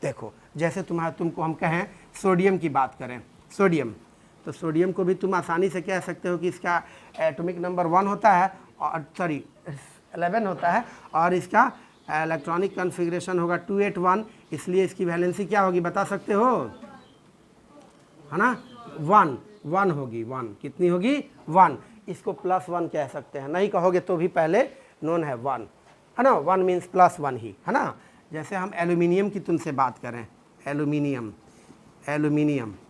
देखो जैसे तुमको हम कहें सोडियम की बात करें, सोडियम, तो सोडियम को भी तुम आसानी से कह सकते हो कि इसका एटॉमिक नंबर 1 होता है, और सॉरी 11 होता है, और इसका इलेक्ट्रॉनिक कन्फिग्रेशन होगा 281, इसलिए इसकी वैलेंसी क्या होगी बता सकते हो, है ना, 1 होगी, 1 कितनी होगी, 1। इसको +1 कह सकते हैं, नहीं कहोगे तो भी पहले नोन है 1, है ना, 1 मीन्स +1 ही, है ना। जैसे हम एल्यूमिनियम की तुमसे बात करें, एल्यूमिनियम,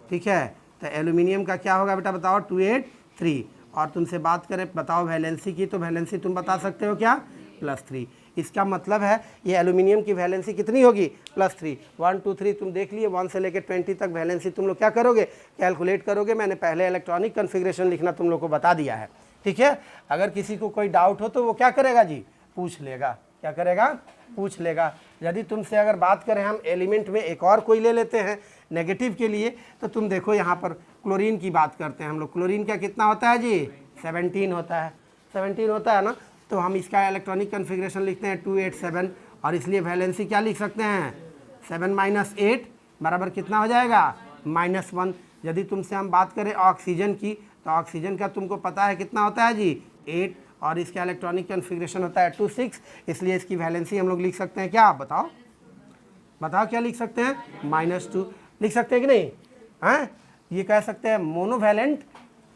ठीक है, तो एल्यूमिनियम का क्या होगा बेटा बताओ, 283, और तुमसे बात करें बताओ वैलेंसी की, तो वैलेंसी तुम बता सकते हो क्या, +3। इसका मतलब है ये एल्यूमिनियम की वैलेंसी कितनी होगी, +3। 1 2 3 तुम देख लिए, 1 से लेकर 20 तक वैलेंसी तुम लोग क्या करोगे, कैलकुलेट करोगे। मैंने पहले इलेक्ट्रॉनिक कन्फिग्रेशन लिखना तुम लोग को बता दिया है, ठीक है। अगर किसी को कोई डाउट हो तो वो क्या करेगा जी, पूछ लेगा, क्या करेगा, पूछ लेगा। यदि तुमसे अगर बात करें हम एलिमेंट में एक और कोई ले लेते हैं नेगेटिव के लिए, तो तुम देखो यहाँ पर क्लोरीन की बात करते हैं हम लोग, क्लोरीन का कितना होता है जी, 17 होता है, 17 होता है ना। तो हम इसका इलेक्ट्रॉनिक कन्फिग्रेशन लिखते हैं 287, और इसलिए वैलेंसी क्या लिख सकते हैं, 7 - 8 बराबर कितना हो जाएगा, -1। यदि तुमसे हम बात करें ऑक्सीजन की, तो ऑक्सीजन का तुमको पता है कितना होता है जी, 8, और इसका इलेक्ट्रॉनिक कन्फिग्रेशन होता है 26, इसलिए इसकी वैलेंसी हम लोग लिख सकते हैं क्या, बताओ बताओ क्या लिख सकते हैं, -2 लिख सकते हैं कि नहीं, हैं। ये कह सकते हैं मोनोवैलेंट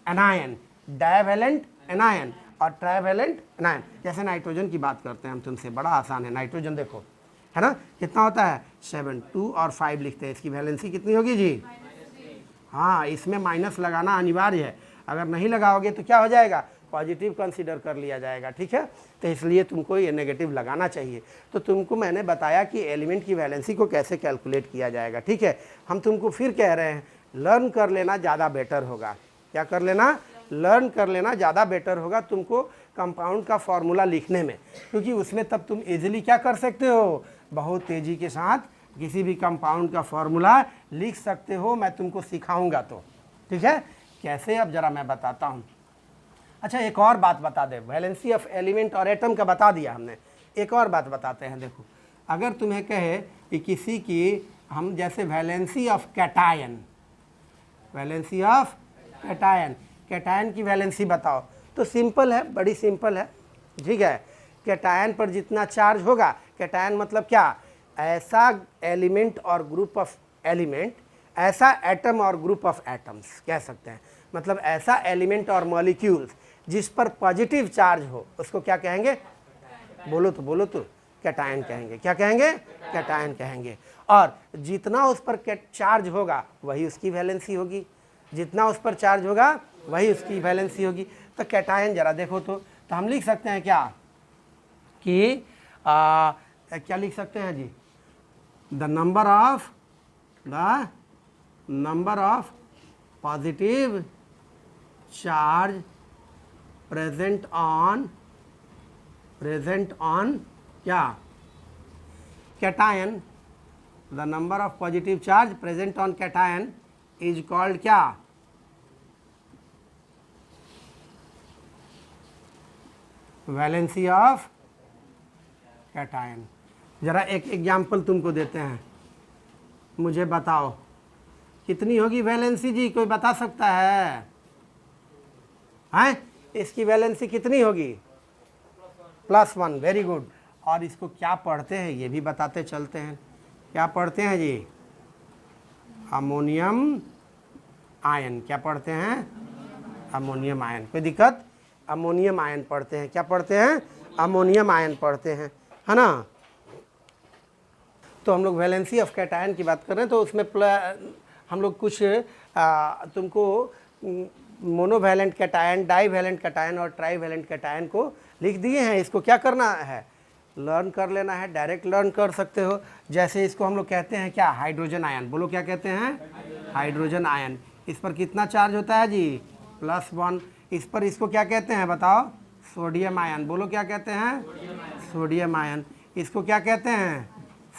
एनायन, डायवैलेंट एनायन और ट्राइवैलेंट एनायन। जैसे नाइट्रोजन की बात करते हैं हम तुमसे, बड़ा आसान है, नाइट्रोजन देखो, है ना, कितना होता है 7, 2 और 5 लिखते हैं, इसकी वैलेंसी कितनी होगी जी, हाँ, इसमें माइनस लगाना अनिवार्य है, अगर नहीं लगाओगे तो क्या हो जाएगा, पॉजिटिव कंसीडर कर लिया जाएगा, ठीक है। तो इसलिए तुमको ये नेगेटिव लगाना चाहिए। तो तुमको मैंने बताया कि एलिमेंट की वैलेंसी को कैसे कैलकुलेट किया जाएगा, ठीक है। हम तुमको फिर कह रहे हैं लर्न कर लेना ज़्यादा बेटर होगा, क्या कर लेना, लर्न कर लेना ज़्यादा बेटर होगा तुमको कंपाउंड का फॉर्मूला लिखने में, क्योंकि उसमें तब तुम इजीली क्या कर सकते हो, बहुत तेज़ी के साथ किसी भी कंपाउंड का फॉर्मूला लिख सकते हो। मैं तुमको सिखाऊंगा तो, ठीक है, कैसे अब ज़रा मैं बताता हूँ। अच्छा, एक और बात बता दे, वैलेंसी ऑफ एलिमेंट और एटम का बता दिया हमने, एक और बात बताते हैं। देखो, अगर तुम्हें कहे कि किसी की हम जैसे valency of cation, valency of cation, cation की वैलेंसी बताओ, तो सिंपल है, बड़ी सिंपल है, ठीक है। कैटायन पर जितना चार्ज होगा, कैटायन मतलब क्या, ऐसा एलिमेंट और ग्रुप ऑफ एलिमेंट, ऐसा एटम और ग्रुप ऑफ एटम्स कह सकते हैं, मतलब ऐसा एलिमेंट और मॉलिक्यूल्स जिस पर पॉजिटिव चार्ज हो, उसको क्या कहेंगे, बोलो तो कैटायन कहेंगे, क्या कहेंगे, कैटायन कहेंगे। और जितना उस पर चार्ज होगा वही उसकी वैलेंसी होगी, जितना उस पर चार्ज होगा वही उसकी वैलेंसी होगी। तो कैटायन जरा देखो तो हम लिख सकते हैं क्या कि क्या लिख सकते हैं जी, the number of positive charge present on क्या, cation, the number of positive charge present on cation is called क्या, वैलेंसी ऑफ कैटायन। जरा एक एग्जाम्पल तुमको देते हैं, मुझे बताओ कितनी होगी वैलेंसी जी, कोई बता सकता है, हैं, इसकी वैलेंसी कितनी होगी, +1, वेरी गुड। और इसको क्या पढ़ते हैं ये भी बताते चलते हैं, क्या पढ़ते हैं जी, अमोनियम आयन, क्या पढ़ते हैं, अमोनियम आयन, कोई दिक्कत, अमोनियम आयन पढ़ते हैं, क्या पढ़ते हैं, अमोनियम आयन पढ़ते हैं, है ना। तो हम लोग वैलेंसी ऑफ कैटायन की बात कर रहे हैं, तो उसमें हम लोग कुछ तुमको मोनोवैलेंट कैटायन, डाईवैलेंट कैटायन और ट्राईवैलेंट कैटायन को लिख दिए हैं। इसको क्या करना है, लर्न कर लेना है, डायरेक्ट लर्न कर सकते हो। जैसे इसको हम लोग कहते हैं क्या, हाइड्रोजन आयन, बोलो क्या कहते हैं, हाइड्रोजन आयन। इस पर कितना चार्ज होता है जी, +1। इस पर इसको क्या कहते हैं बताओ, सोडियम आयन, बोलो क्या कहते हैं, सोडियम आयन। इसको क्या कहते हैं,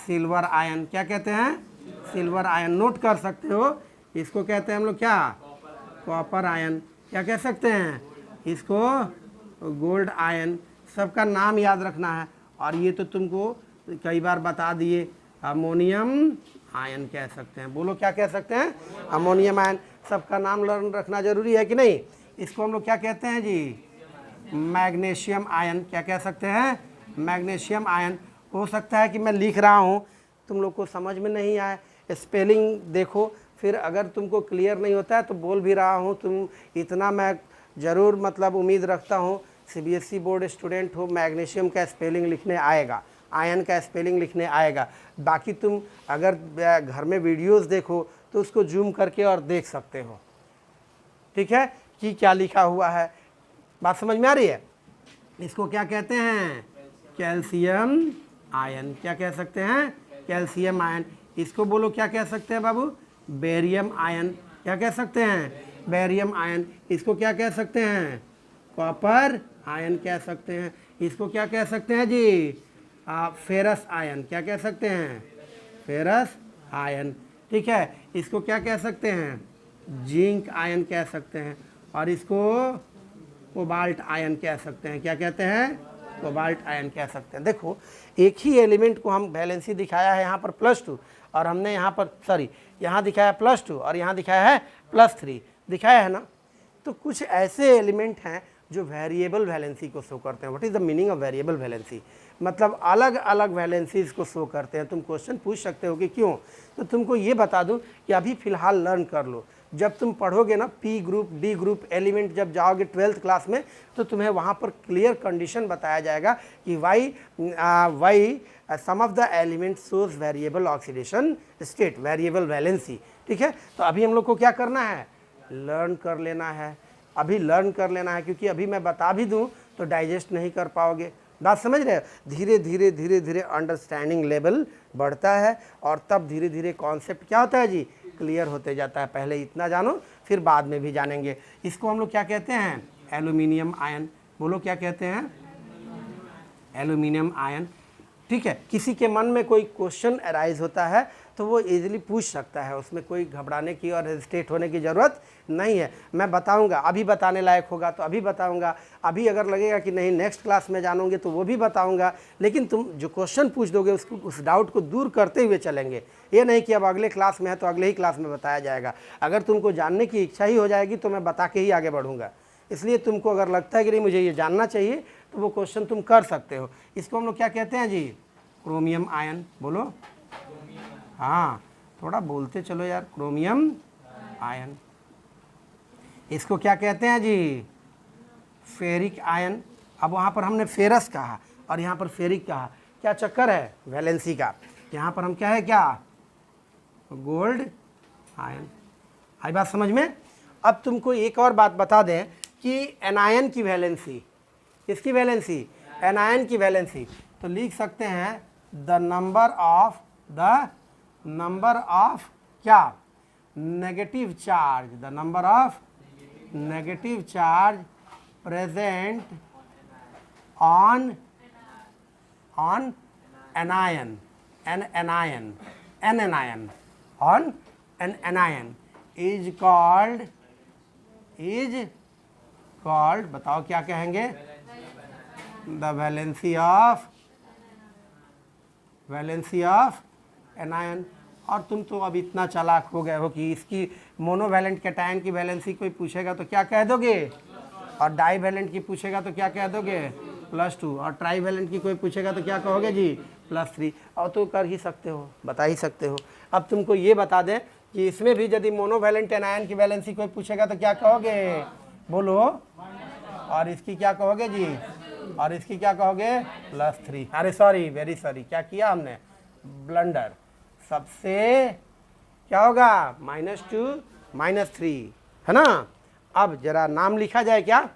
सिल्वर आयन, क्या कहते हैं, सिल्वर आयन, नोट कर सकते हो। इसको कहते हैं हम लोग क्या, कॉपर आयन, क्या कह सकते हैं, इसको गोल्ड आयन। सबका नाम याद रखना है, और ये तो तुमको कई बार बता दिए, अमोनियम आयन कह सकते हैं, बोलो क्या कह सकते हैं, अमोनियम आयन। सबका नाम लर्न रखना जरूरी है कि नहीं। इसको हम लोग क्या कहते हैं जी, मैग्नीशियम आयन, क्या कह सकते हैं, मैग्नीशियम आयन। हो सकता है कि मैं लिख रहा हूँ तुम लोग को समझ में नहीं आए, स्पेलिंग देखो, फिर अगर तुमको क्लियर नहीं होता है तो बोल भी रहा हूँ, तुम इतना मैं ज़रूर मतलब उम्मीद रखता हूँ सीबीएसई बोर्ड स्टूडेंट हो, मैग्नीशियम का स्पेलिंग लिखने आएगा, आयन का स्पेलिंग लिखने आएगा। बाकी तुम अगर घर में वीडियोस देखो तो उसको जूम करके और देख सकते हो, ठीक है, कि क्या लिखा हुआ है। बात समझ में आ रही है। इसको क्या कहते हैं, कैल्शियम आयन, क्या कह सकते हैं, कैल्शियम आयन। इसको बोलो क्या कह सकते हैं बाबू, बेरियम आयन, क्या कह सकते हैं, बेरियम आयन। इसको क्या कह सकते हैं, कॉपर आयन कह सकते हैं। इसको क्या कह सकते हैं जी, फेरस आयन, क्या कह सकते हैं, फेरस आयन, ठीक है। इसको क्या कह सकते हैं, जिंक आयन कह सकते हैं। और इसको कोबाल्ट आयन कह सकते हैं, क्या कहते हैं, कोबाल्ट आयन कह सकते हैं। देखो एक ही एलिमेंट को हम वैलेंसी दिखाया है यहाँ पर +2 और हमने यहाँ पर सॉरी यहाँ दिखाया +2 और यहाँ दिखाया है +3 दिखाया है ना। तो कुछ ऐसे एलिमेंट हैं जो वेरिएबल वैलेंसी को शो करते हैं। What is the meaning of variable valency, मतलब अलग अलग वैलेंसीज को शो करते हैं। तुम क्वेश्चन पूछ सकते हो कि क्यों, तो तुमको ये बता दूं कि अभी फ़िलहाल लर्न कर लो। जब तुम पढ़ोगे ना P group D group element, जब जाओगे 12th क्लास में तो तुम्हें वहाँ पर क्लियर कंडीशन बताया जाएगा कि why some of the element shows variable oxidation state, variable valency, ठीक है। तो अभी हम लोग को क्या करना है, लर्न कर लेना है, अभी लर्न कर लेना है, क्योंकि अभी मैं बता भी दूं तो डाइजेस्ट नहीं कर पाओगे। बात समझ रहे हो, धीरे धीरे धीरे धीरे अंडरस्टैंडिंग लेवल बढ़ता है और तब धीरे धीरे कॉन्सेप्ट क्या होता है जी, क्लियर होते जाता है। पहले इतना जानो फिर बाद में भी जानेंगे। इसको हम लोग क्या कहते हैं, एल्यूमिनियम आयन, बोलो क्या कहते हैं, एल्यूमिनियम आयन, ठीक है। किसी के मन में कोई क्वेश्चन अराइज होता है तो वो इजीली पूछ सकता है, उसमें कोई घबराने की और हेजिटेट होने की ज़रूरत नहीं है। मैं बताऊंगा, अभी बताने लायक होगा तो अभी बताऊंगा, अभी अगर लगेगा कि नहीं नेक्स्ट क्लास में जानोगे तो वो भी बताऊंगा। लेकिन तुम जो क्वेश्चन पूछ दोगे उसको, उस डाउट को दूर करते हुए चलेंगे। ये नहीं कि अब अगले क्लास में है तो अगले ही क्लास में बताया जाएगा। अगर तुमको जानने की इच्छा ही हो जाएगी तो मैं बता के ही आगे बढ़ूँगा। इसलिए तुमको अगर लगता है कि नहीं मुझे ये जानना चाहिए तो वो क्वेश्चन तुम कर सकते हो। इसको हम लोग क्या कहते हैं जी, क्रोमियम आयन, बोलो, हाँ थोड़ा बोलते चलो यार, क्रोमियम आयन। इसको क्या कहते हैं जी, फेरिक आयन। अब वहाँ पर हमने फेरस कहा और यहाँ पर फेरिक कहा, क्या चक्कर है वैलेंसी का। यहाँ पर हम क्या है, क्या गोल्ड आयन। आई बात समझ में। अब तुमको एक और बात बता दें कि एनायन की वैलेंसी, किसकी वैलेंसी, एनायन की वैलेंसी। तो लिख सकते हैं द नंबर ऑफ क्या, negative charge, the number of negative charge present on anion, an anion on an anion is called, बताओ क्या कहेंगे, द वैलेंसी ऑफ एनायन। और तुम तो अब इतना चालाक हो गए हो कि इसकी मोनोवैलेंट कैटायन की वैलेंसी कोई पूछेगा तो क्या कह दोगे, और डाईवैलेंट की पूछेगा तो क्या कह दोगे, +2, और ट्राईवैलेंट की कोई पूछेगा तो क्या कहोगे जी, +3। और तो कर ही सकते हो, बता ही सकते हो। अब तुमको ये बता दें कि इसमें भी यदि मोनोवैलेंट एनायन की वैलेंसी कोई पूछेगा तो क्या कहोगे, बोलो, और इसकी क्या कहोगे जी, और इसकी क्या कहोगे, +3। अरे सॉरी, वेरी सॉरी, क्या किया हमने, ब्लंडर। सबसे क्या होगा, -2 -3, है ना। अब जरा नाम लिखा जाए क्या,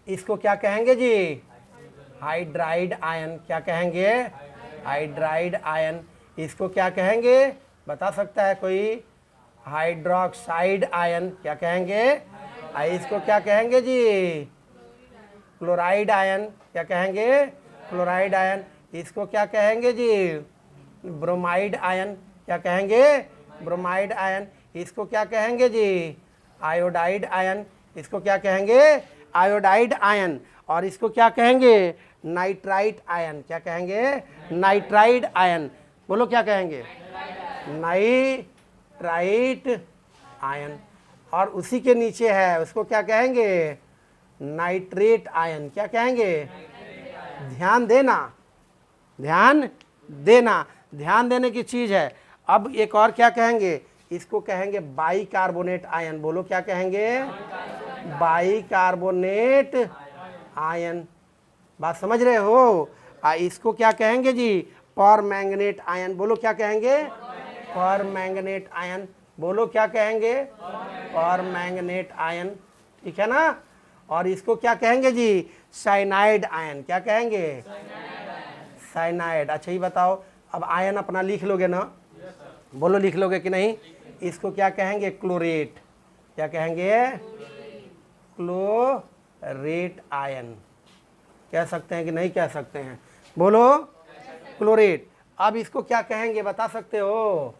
इसको क्या कहेंगे जी, हाइड्राइड आयन, क्या कहेंगे, हाइड्राइड आयन। इसको क्या कहेंगे, बता सकता है कोई, हाइड्रोक्साइड आयन, क्या कहेंगे, इसको क्या कहेंगे जी, क्लोराइड आयन, क्या कहेंगे, क्लोराइड आयन। इसको क्या कहेंगे जी, ब्रोमाइड आयन, क्या कहेंगे, ब्रोमाइड आयन। इसको क्या कहेंगे जी, आयोडाइड आयन। इसको क्या कहेंगे, आयोडाइड आयन। और इसको क्या कहेंगे, नाइट्राइट आयन, क्या कहेंगे, नाइट्राइड आयन। बोलो क्या कहेंगे, नाइट्राइट आयन। और उसी के नीचे है, उसको क्या कहेंगे, नाइट्रेट आयन। क्या कहेंगे? ध्यान देना, ध्यान देना, ध्यान देने की चीज है। अब एक और क्या कहेंगे? इसको कहेंगे बाइकार्बोनेट आयन। बोलो क्या कहेंगे? Bicarbonate ion. बात समझ रहे हो? इसको क्या कहेंगे जी? Permanganate ion. बोलो क्या कहेंगे? Permanganate ion. बोलो क्या कहेंगे? Permanganate ion. ठीक है ना? और इसको क्या कहेंगे जी? Cyanide ion. क्या कहेंगे? साइनाइड। अच्छा ये बताओ, अब आयन अपना लिख लोगे ना? बोलो लिख लोगे कि नहीं? इसको क्या कहेंगे? क्लोरेट। क्या कहेंगे? Chlorate ion. कह सकते हैं कि नहीं कह सकते हैं? बोलो क्लोरेट। अब इसको क्या कहेंगे बता सकते हो?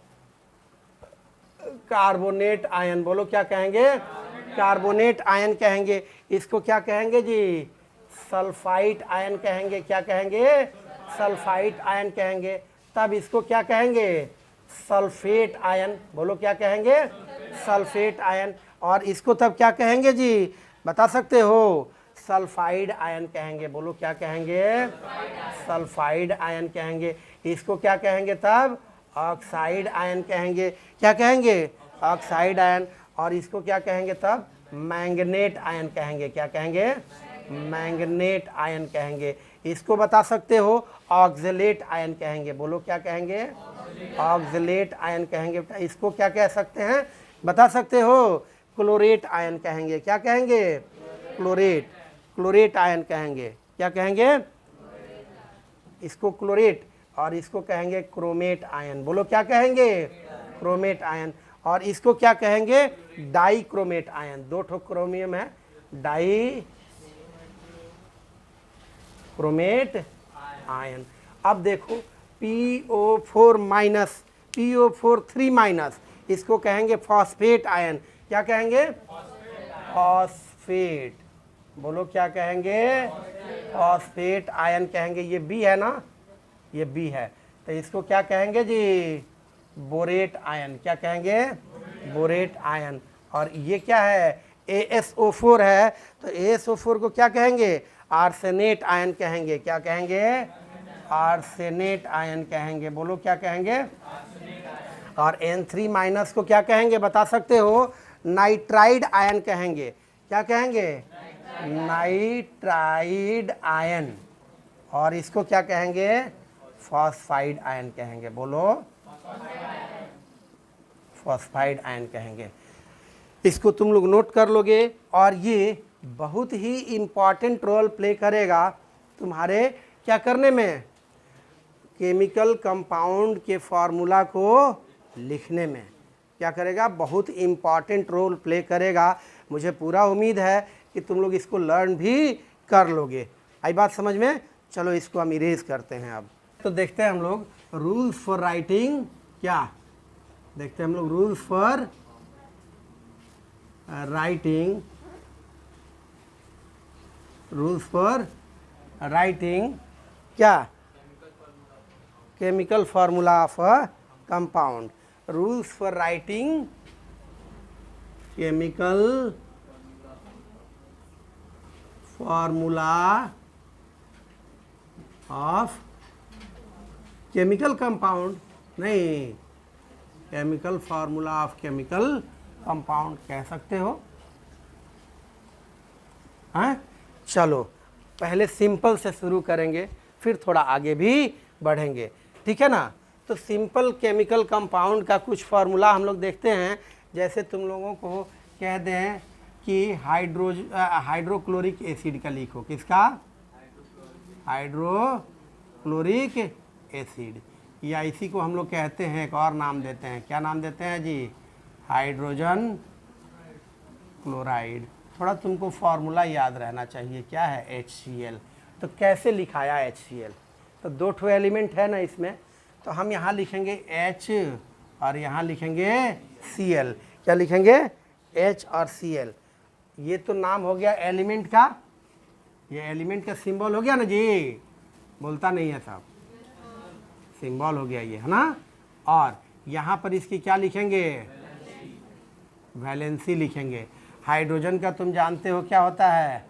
Carbonate ion. बोलो क्या कहेंगे? कार्बोनेट आयन कहेंगे। इसको क्या कहेंगे जी? सल्फाइड आयन कहेंगे। क्या कहेंगे? सल्फाइड आयन कहेंगे। तब इसको क्या कहेंगे? Sulphate ion. बोलो क्या कहेंगे? Sulphate ion. और इसको तब क्या कहेंगे जी? बता सकते हो? सल्फाइड आयन कहेंगे। बोलो क्या कहेंगे? सल्फाइड आयन कहेंगे। इसको क्या कहेंगे तब? ऑक्साइड आयन कहेंगे। क्या कहेंगे? Oxide ion. और इसको क्या कहेंगे तब? मैंगनेट आयन कहेंगे। क्या कहेंगे? मैंगनेट आयन कहेंगे। इसको बता सकते हो? ऑक्सलेट आयन कहेंगे। बोलो क्या कहेंगे? ऑक्सलेट आयन कहेंगे। इसको क्या कह सकते हैं बता सकते हो? क्लोरेट आयन कहेंगे। क्या कहेंगे? क्लोरेट, क्लोरेट आयन कहेंगे। क्या कहेंगे? इसको क्लोरेट। और इसको कहेंगे क्रोमेट आयन। बोलो क्या कहेंगे? Chromate ion. और इसको क्या कहेंगे? Dichromate ion. दो ठो क्रोमियम है, डाई क्रोमेट आयन। अब देखो PO4 माइनस, PO4 3 माइनस, इसको कहेंगे फॉस्फेट आयन। क्या कहेंगे? फॉस्फेट। बोलो क्या कहेंगे? फॉस्फेट आयन कहेंगे। ये बी है ना? ये बी है, तो इसको क्या कहेंगे जी? Borate ion. क्या कहेंगे? Borate ion. और ये क्या है? ASO4 है, तो ASO4 को क्या कहेंगे? आर्सेनेट आयन कहेंगे। क्या कहेंगे? आर्सेनेट आयन कहेंगे। बोलो क्या कहेंगे? और N3 माइनस को क्या कहेंगे बता सकते हो? नाइट्राइड आयन कहेंगे। क्या कहेंगे? Nitride ion. और इसको क्या कहेंगे? फॉस्फाइड आयन कहेंगे। बोलो फॉस्फाइड आयन कहेंगे। इसको तुम लोग नोट कर लोगे, और ये बहुत ही इम्पॉर्टेंट रोल प्ले करेगा तुम्हारे क्या करने में? केमिकल कंपाउंड के फॉर्मूला को लिखने में। क्या करेगा? बहुत इम्पॉर्टेंट रोल प्ले करेगा। मुझे पूरा उम्मीद है कि तुम लोग इसको लर्न भी कर लोगे। आई बात समझ में? चलो इसको हम इरेज करते हैं। अब तो देखते हैं हम लोग रूल्स फॉर राइटिंग। क्या देखते हैं हम लोग? Rules for writing, rules for writing क्या? Chemical formula of a compound. Rules for writing chemical formula of chemical compound, नहीं, chemical formula of chemical compound कह सकते हो। हाँ चलो पहले सिंपल से शुरू करेंगे, फिर थोड़ा आगे भी बढ़ेंगे। ठीक है ना? तो सिंपल केमिकल कंपाउंड का कुछ फार्मूला हम लोग देखते हैं। जैसे तुम लोगों को कह दें कि हाइड्रोक्लोरिक एसिड का लिखो। किसका? Hydrochloric acid. या इसी को हम लोग कहते हैं, एक और नाम देते हैं। क्या नाम देते हैं जी? Hydrogen chloride. थोड़ा तुमको फार्मूला याद रहना चाहिए। क्या है? HCl। तो कैसे लिखाया HCl? तो दो ठो एलिमेंट है ना इसमें, तो हम यहाँ लिखेंगे H और यहाँ लिखेंगे Cl। क्या लिखेंगे? H और Cl। ये तो नाम हो गया एलिमेंट का, ये एलिमेंट का सिंबल हो गया ना जी। बोलता नहीं है साहब, सिंबल हो गया ये, है ना? और यहाँ पर इसकी क्या लिखेंगे? वैलेंसी लिखेंगे। हाइड्रोजन का तुम जानते हो क्या होता है?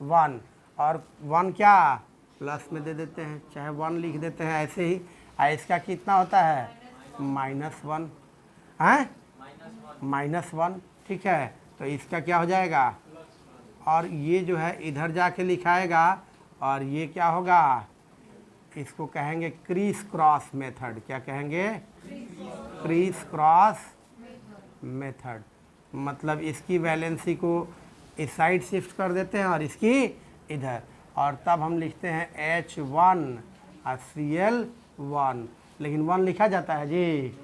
1 और 1 क्या प्लस में दे देते हैं, चाहे 1 लिख देते हैं ऐसे ही। इसका कितना होता है -1 है, -1 ठीक है। तो इसका क्या हो जाएगा, और ये जो है इधर जाके लिखाएगा और ये क्या होगा, इसको कहेंगे क्रीस क्रॉस मेथड। क्या कहेंगे, क्रीस क्रॉस मेथड। मतलब इसकी वैलेंसी को इस साइड शिफ्ट कर देते हैं और इसकी इधर, और तब हम लिखते हैं H1 और Cl1, लेकिन 1 लिखा जाता है जी,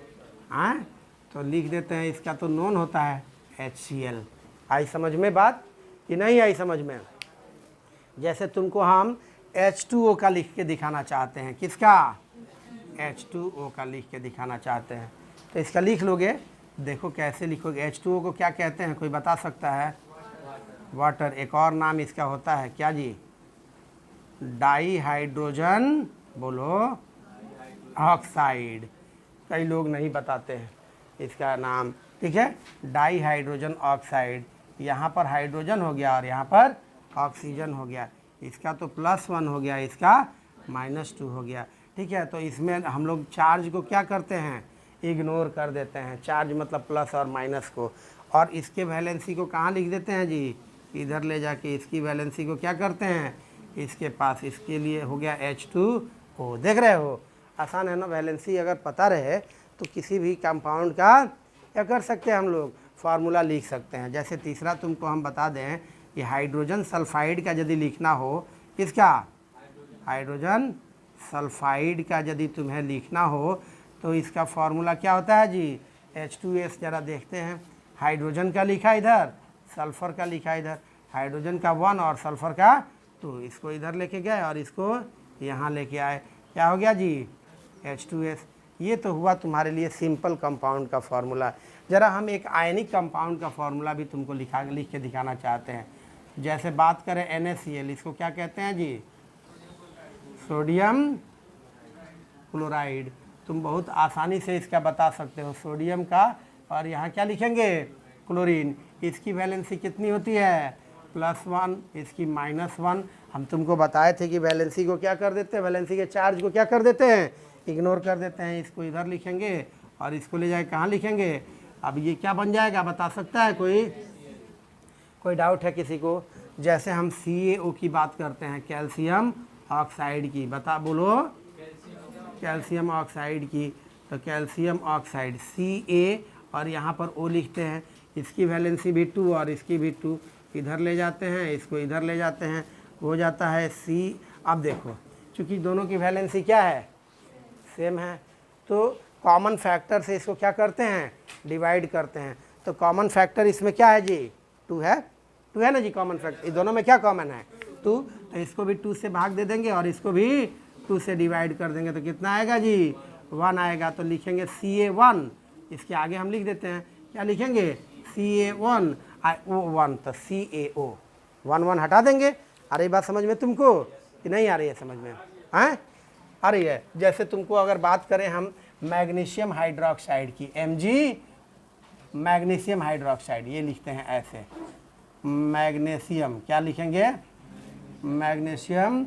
हाँ तो लिख देते हैं, इसका तो नोन होता है HCl। आई समझ में बात कि नहीं आई समझ में। जैसे तुमको हम H2O का लिख के दिखाना चाहते हैं, किसका, H2O का लिख के दिखाना चाहते हैं, तो इसका लिख लोगे। देखो कैसे लिखोगे, H2O को क्या कहते हैं, कोई बता सकता है, वाटर। एक और नाम इसका होता है क्या जी, डाई हाइड्रोजन, बोलो ऑक्साइड। कई लोग नहीं बताते हैं इसका नाम, ठीक है, डाई हाइड्रोजन ऑक्साइड। यहाँ पर हाइड्रोजन हो गया और यहाँ पर ऑक्सीजन हो गया, इसका तो +1 हो गया, इसका -2 हो गया, ठीक है। तो इसमें हम लोग चार्ज को क्या करते हैं, इग्नोर कर देते हैं, चार्ज मतलब प्लस और माइनस को, और इसके वैलेंसी को कहाँ लिख देते हैं जी, इधर ले जाके इसकी वैलेंसी को क्या करते हैं, इसके पास, इसके लिए हो गया H2O। देख रहे हो, आसान है ना। वैलेंसी अगर पता रहे तो किसी भी कंपाउंड का क्या कर सकते हैं हम लोग, फार्मूला लिख सकते हैं। जैसे तीसरा तुमको हम बता दें कि हाइड्रोजन सल्फाइड का यदि लिखना हो, किसका, हाइड्रोजन सल्फाइड का यदि तुम्हें लिखना हो तो इसका फार्मूला क्या होता है जी, H2S। ज़रा देखते हैं, हाइड्रोजन का लिखा इधर, सल्फ़र का लिखा इधर, हाइड्रोजन का 1 और सल्फ़र का 2, इसको इधर लेके गए और इसको यहाँ लेके आए, क्या हो गया जी, H2S। ये तो हुआ तुम्हारे लिए सिंपल कंपाउंड का फार्मूला। ज़रा हम एक आयनिक कंपाउंड का फार्मूला भी तुमको लिख के दिखाना चाहते हैं। जैसे बात करें NaCl, इसको क्या कहते हैं जी, सोडियम क्लोराइड। तुम बहुत आसानी से इसका बता सकते हो, सोडियम का, और यहाँ क्या लिखेंगे, क्लोरीन। इसकी वैलेंसी कितनी होती है, +1, इसकी -1। हम तुमको बताए थे कि वैलेंसी को क्या कर देते हैं, वैलेंसी के चार्ज को क्या कर देते हैं, इग्नोर कर देते हैं। इसको इधर लिखेंगे और इसको ले जाए कहाँ लिखेंगे। अब ये क्या बन जाएगा, बता सकता है कोई डाउट है किसी को। जैसे हम CaO की बात करते हैं, कैल्शियम ऑक्साइड की, बता बोलो, कैल्शियम ऑक्साइड की, तो कैल्शियम ऑक्साइड Ca और यहाँ पर O लिखते हैं, इसकी वैलेंसी भी 2 और इसकी भी 2, इधर ले जाते हैं, इसको इधर ले जाते हैं, हो जाता है C। अब देखो चूँकि दोनों की वैलेंसी क्या है, सेम है, तो कॉमन फैक्टर से इसको क्या करते हैं, डिवाइड करते हैं। तो कॉमन फैक्टर इसमें क्या है जी, 2 है ना जी, कॉमन फैक्टर, ये दोनों में क्या कॉमन है, 2, तो इसको भी 2 से भाग दे देंगे और इसको भी 2 से डिवाइड कर देंगे, तो कितना आएगा जी, 1 आएगा। तो लिखेंगे Ca1, इसके आगे हम लिख देते हैं, क्या लिखेंगे, Ca1 O1, तो CaO, 1 हटा देंगे। आ रही बात समझ में तुमको कि नहीं आ रही है समझ में, हैं, आ रही है। जैसे तुमको अगर बात करें हम मैग्नीशियम हाइड्रोक्साइड की, Mg मैग्नीशियम हाइड्रोक्साइड, ये लिखते हैं ऐसे, मैग्नीशियम, क्या लिखेंगे, मैग्नीशियम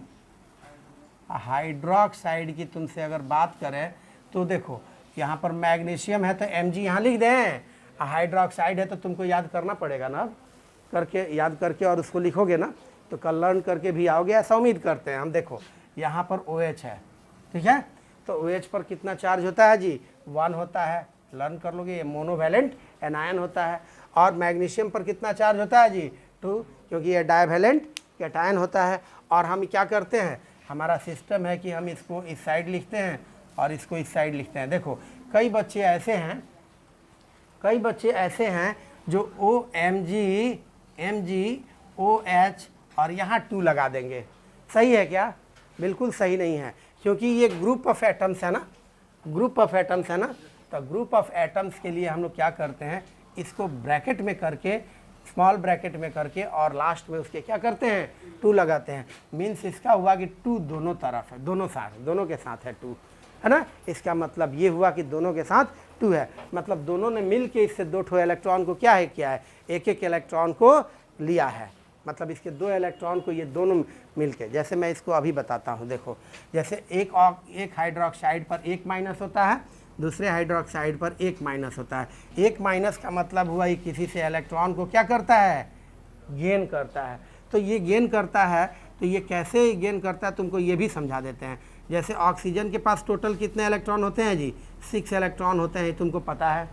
हाइड्रोक्साइड की तुमसे अगर बात करें तो देखो यहाँ पर मैग्नीशियम है तो Mg यहाँ लिख दें, हाइड्रोक्साइड है तो तुमको याद करना पड़ेगा ना, करके याद करके और उसको लिखोगे ना, तो कल लर्न करके भी आओगे, ऐसा उम्मीद करते हैं हम। देखो यहाँ पर OH है, ठीक है, तो OH पर कितना चार्ज होता है जी, 1 होता है, लर्न कर लोगे, ये मोनोवैलेंट एनायन होता है। और मैग्नीशियम पर कितना चार्ज होता है जी, 2, क्योंकि ये डाइवैलेंट कैटायन होता है। और हम क्या करते हैं, हमारा सिस्टम है कि हम इसको इस साइड लिखते हैं और इसको इस साइड लिखते हैं। देखो कई बच्चे ऐसे हैं जो MgOH और यहाँ 2 लगा देंगे, सही है क्या, बिल्कुल सही नहीं है, क्योंकि ये ग्रुप ऑफ एटम्स है ना, ग्रुप ऑफ एटम्स है ना। तो ग्रुप ऑफ एटम्स के लिए हम लोग क्या करते हैं, इसको ब्रैकेट में करके, स्मॉल ब्रैकेट में करके, और लास्ट में उसके क्या करते हैं, 2 लगाते हैं। मीन्स इसका हुआ कि 2 दोनों तरफ है, दोनों के साथ है 2, है ना। इसका मतलब ये हुआ कि दोनों के साथ 2 है, मतलब दोनों ने मिल के इससे 2 इलेक्ट्रॉन को क्या है किया है, एक इलेक्ट्रॉन को लिया है। मतलब इसके 2 इलेक्ट्रॉन को ये दोनों मिलके, जैसे मैं इसको अभी बताता हूँ। देखो जैसे एक हाइड्रोक्साइड पर 1 माइनस होता है, दूसरे हाइड्रोक्साइड पर 1 माइनस होता है। 1 माइनस का मतलब हुआ ये किसी से इलेक्ट्रॉन को क्या करता है, गेन करता है। तो ये गेन करता है, तो ये कैसे गेन करता है तुमको ये भी समझा देते हैं। जैसे ऑक्सीजन के पास टोटल कितने इलेक्ट्रॉन होते हैं जी, 6 इलेक्ट्रॉन होते हैं, तुमको पता है,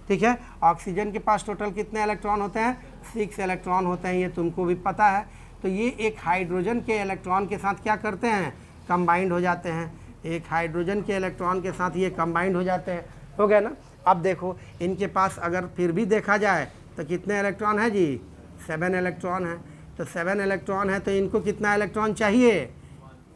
ठीक है। ऑक्सीजन के पास टोटल कितने इलेक्ट्रॉन होते हैं, 6 इलेक्ट्रॉन होते हैं, ये तुमको भी पता है। तो ये एक हाइड्रोजन के इलेक्ट्रॉन के साथ क्या करते हैं, कंबाइंड हो जाते हैं। एक हाइड्रोजन के इलेक्ट्रॉन के साथ ये कंबाइंड हो जाते हैं, हो गया ना। अब देखो इनके पास अगर फिर भी देखा जाए तो कितने इलेक्ट्रॉन है जी, 7 इलेक्ट्रॉन है। तो 7 इलेक्ट्रॉन है, तो इनको कितना इलेक्ट्रॉन चाहिए,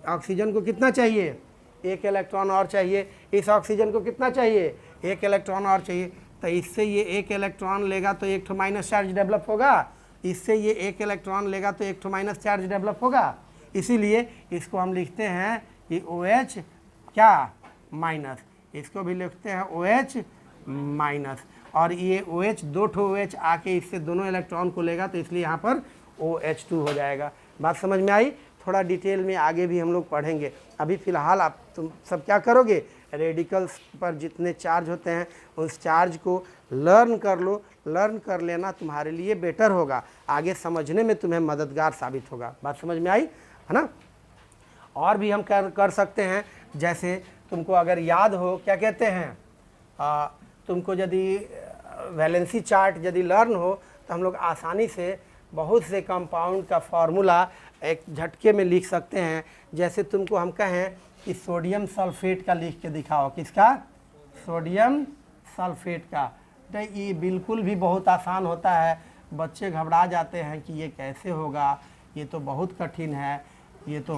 ऑक्सीजन को कितना चाहिए, 1 इलेक्ट्रॉन और चाहिए। इस ऑक्सीजन को कितना चाहिए, 1 इलेक्ट्रॉन और चाहिए। तो इससे ये 1 इलेक्ट्रॉन लेगा तो एक ठो माइनस चार्ज डेवलप होगा, इससे ये 1 इलेक्ट्रॉन लेगा तो एक ठो माइनस चार्ज डेवलप होगा। इसीलिए इसको हम लिखते हैं कि OH क्या माइनस, इसको भी लिखते हैं OH माइनस। और ये OH 2 ठो OH आके इससे दोनों इलेक्ट्रॉन को लेगा, तो इसलिए यहाँ पर OH2 हो जाएगा। बात समझ में आई। थोड़ा डिटेल में आगे भी हम लोग पढ़ेंगे। अभी फ़िलहाल आप तुम सब क्या करोगे, रेडिकल्स पर जितने चार्ज होते हैं उस चार्ज को लर्न कर लो। लर्न कर लेना तुम्हारे लिए बेटर होगा, आगे समझने में तुम्हें मददगार साबित होगा। बात समझ में आई है ना। और भी हम कर सकते हैं, जैसे तुमको अगर याद हो क्या कहते हैं, तुमको यदि वैलेंसी चार्ट यदि लर्न हो तो हम लोग आसानी से बहुत से कंपाउंड का फार्मूला एक झटके में लिख सकते हैं। जैसे तुमको हम कहें कि सोडियम सल्फेट का लिख के दिखाओ, किसका, सोडियम सल्फेट का। तो ये बिल्कुल भी बहुत आसान होता है। बच्चे घबरा जाते हैं कि ये कैसे होगा, ये तो बहुत कठिन है, ये तो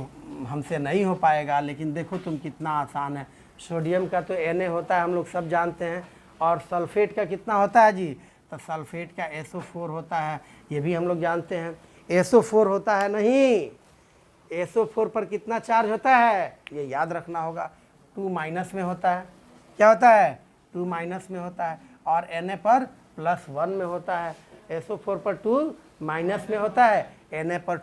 हमसे नहीं हो पाएगा। लेकिन देखो तुम कितना आसान है। सोडियम का तो Na होता है, हम लोग सब जानते हैं। और सल्फेट का कितना होता है जी, तो सल्फेट का SO4 होता है, ये भी हम लोग जानते हैं। SO4 होता है नहीं, SO4 पर कितना चार्ज होता है ये याद रखना होगा, 2 माइनस में होता है। क्या होता है, 2 माइनस में होता है। और Na पर +1 में होता है। SO4 पर 2 माइनस में होता है, Na पर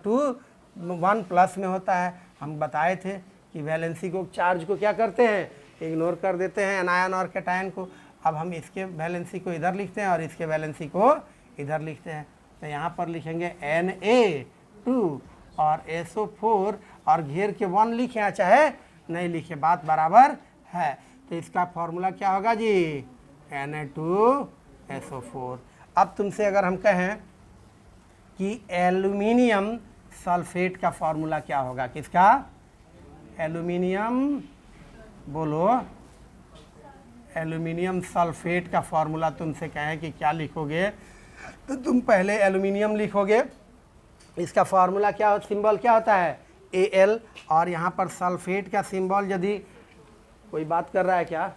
1 प्लस में होता है। हम बताए थे कि वैलेंसी को चार्ज को क्या करते हैं, इग्नोर कर देते हैं एनायन और कैटायन को। अब हम इसके वैलेंसी को इधर लिखते हैं और इसके वैलेंसी को इधर लिखते हैं। तो यहाँ पर लिखेंगे Na2 और SO4 और घेर के 1 लिखें चाहे नहीं लिखे, बात बराबर है। तो इसका फॉर्मूला क्या होगा जी, Na2SO4। अब तुमसे अगर हम कहें कि एल्यूमिनियम सल्फेट का फॉर्मूला क्या होगा, किसका, एल्यूमिनियम, बोलो, एल्यूमिनियम सल्फेट का फॉर्मूला तुमसे कहें कि क्या लिखोगे, तो तुम पहले एल्यूमिनियम लिखोगे। इसका फार्मूला क्या हो, सिंबल क्या होता है, Al। और यहाँ पर सल्फेट का सिंबल, यदि कोई बात कर रहा है क्या,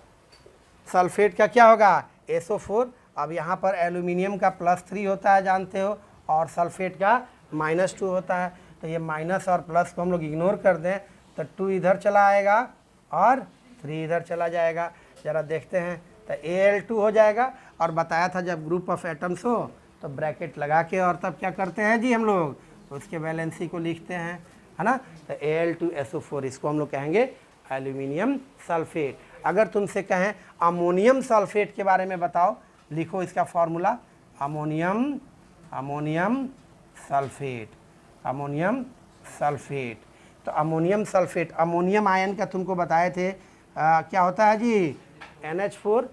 सल्फेट का क्या होगा, SO4। अब यहाँ पर एल्यूमिनियम का +3 होता है जानते हो, और सल्फेट का -2 होता है। तो ये माइनस और प्लस को हम लोग इग्नोर कर दें तो 2 इधर चला आएगा और 3 इधर चला जाएगा। ज़रा देखते हैं, तो Al2 हो जाएगा। और बताया था जब ग्रुप ऑफ एटम्स हो तो ब्रैकेट लगा के और तब क्या करते हैं जी हम लोग, तो उसके वैलेंसी को लिखते हैं, है ना। तो Al2SO4, इसको हम लोग कहेंगे एल्यूमिनियम सल्फेट। अगर तुमसे कहें अमोनियम सल्फेट के बारे में बताओ, लिखो इसका formula, ammonium sulphate, ammonium sulphate. तो अमोनियम सल्फेट, अमोनियम आयन का तुमको बताए थे क्या होता है जी, NH4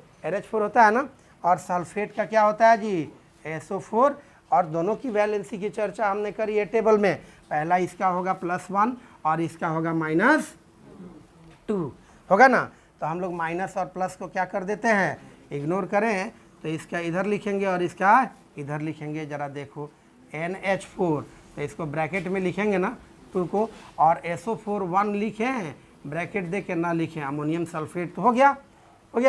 होता है ना। और सल्फेट का क्या होता है जी, SO4। और दोनों की वैलेंसी की चर्चा हमने करी है टेबल में। पहला इसका होगा +1 और इसका होगा -2, होगा ना। तो हम लोग माइनस और प्लस को क्या कर देते हैं, इग्नोर करें, तो इसका इधर लिखेंगे और इसका इधर लिखेंगे। ज़रा देखो NH4, तो इसको ब्रैकेट में लिखेंगे ना 2 को, और SO4 1 लिखें, ब्रैकेट दे के ना लिखें, अमोनियम सल्फेट। तो हो गया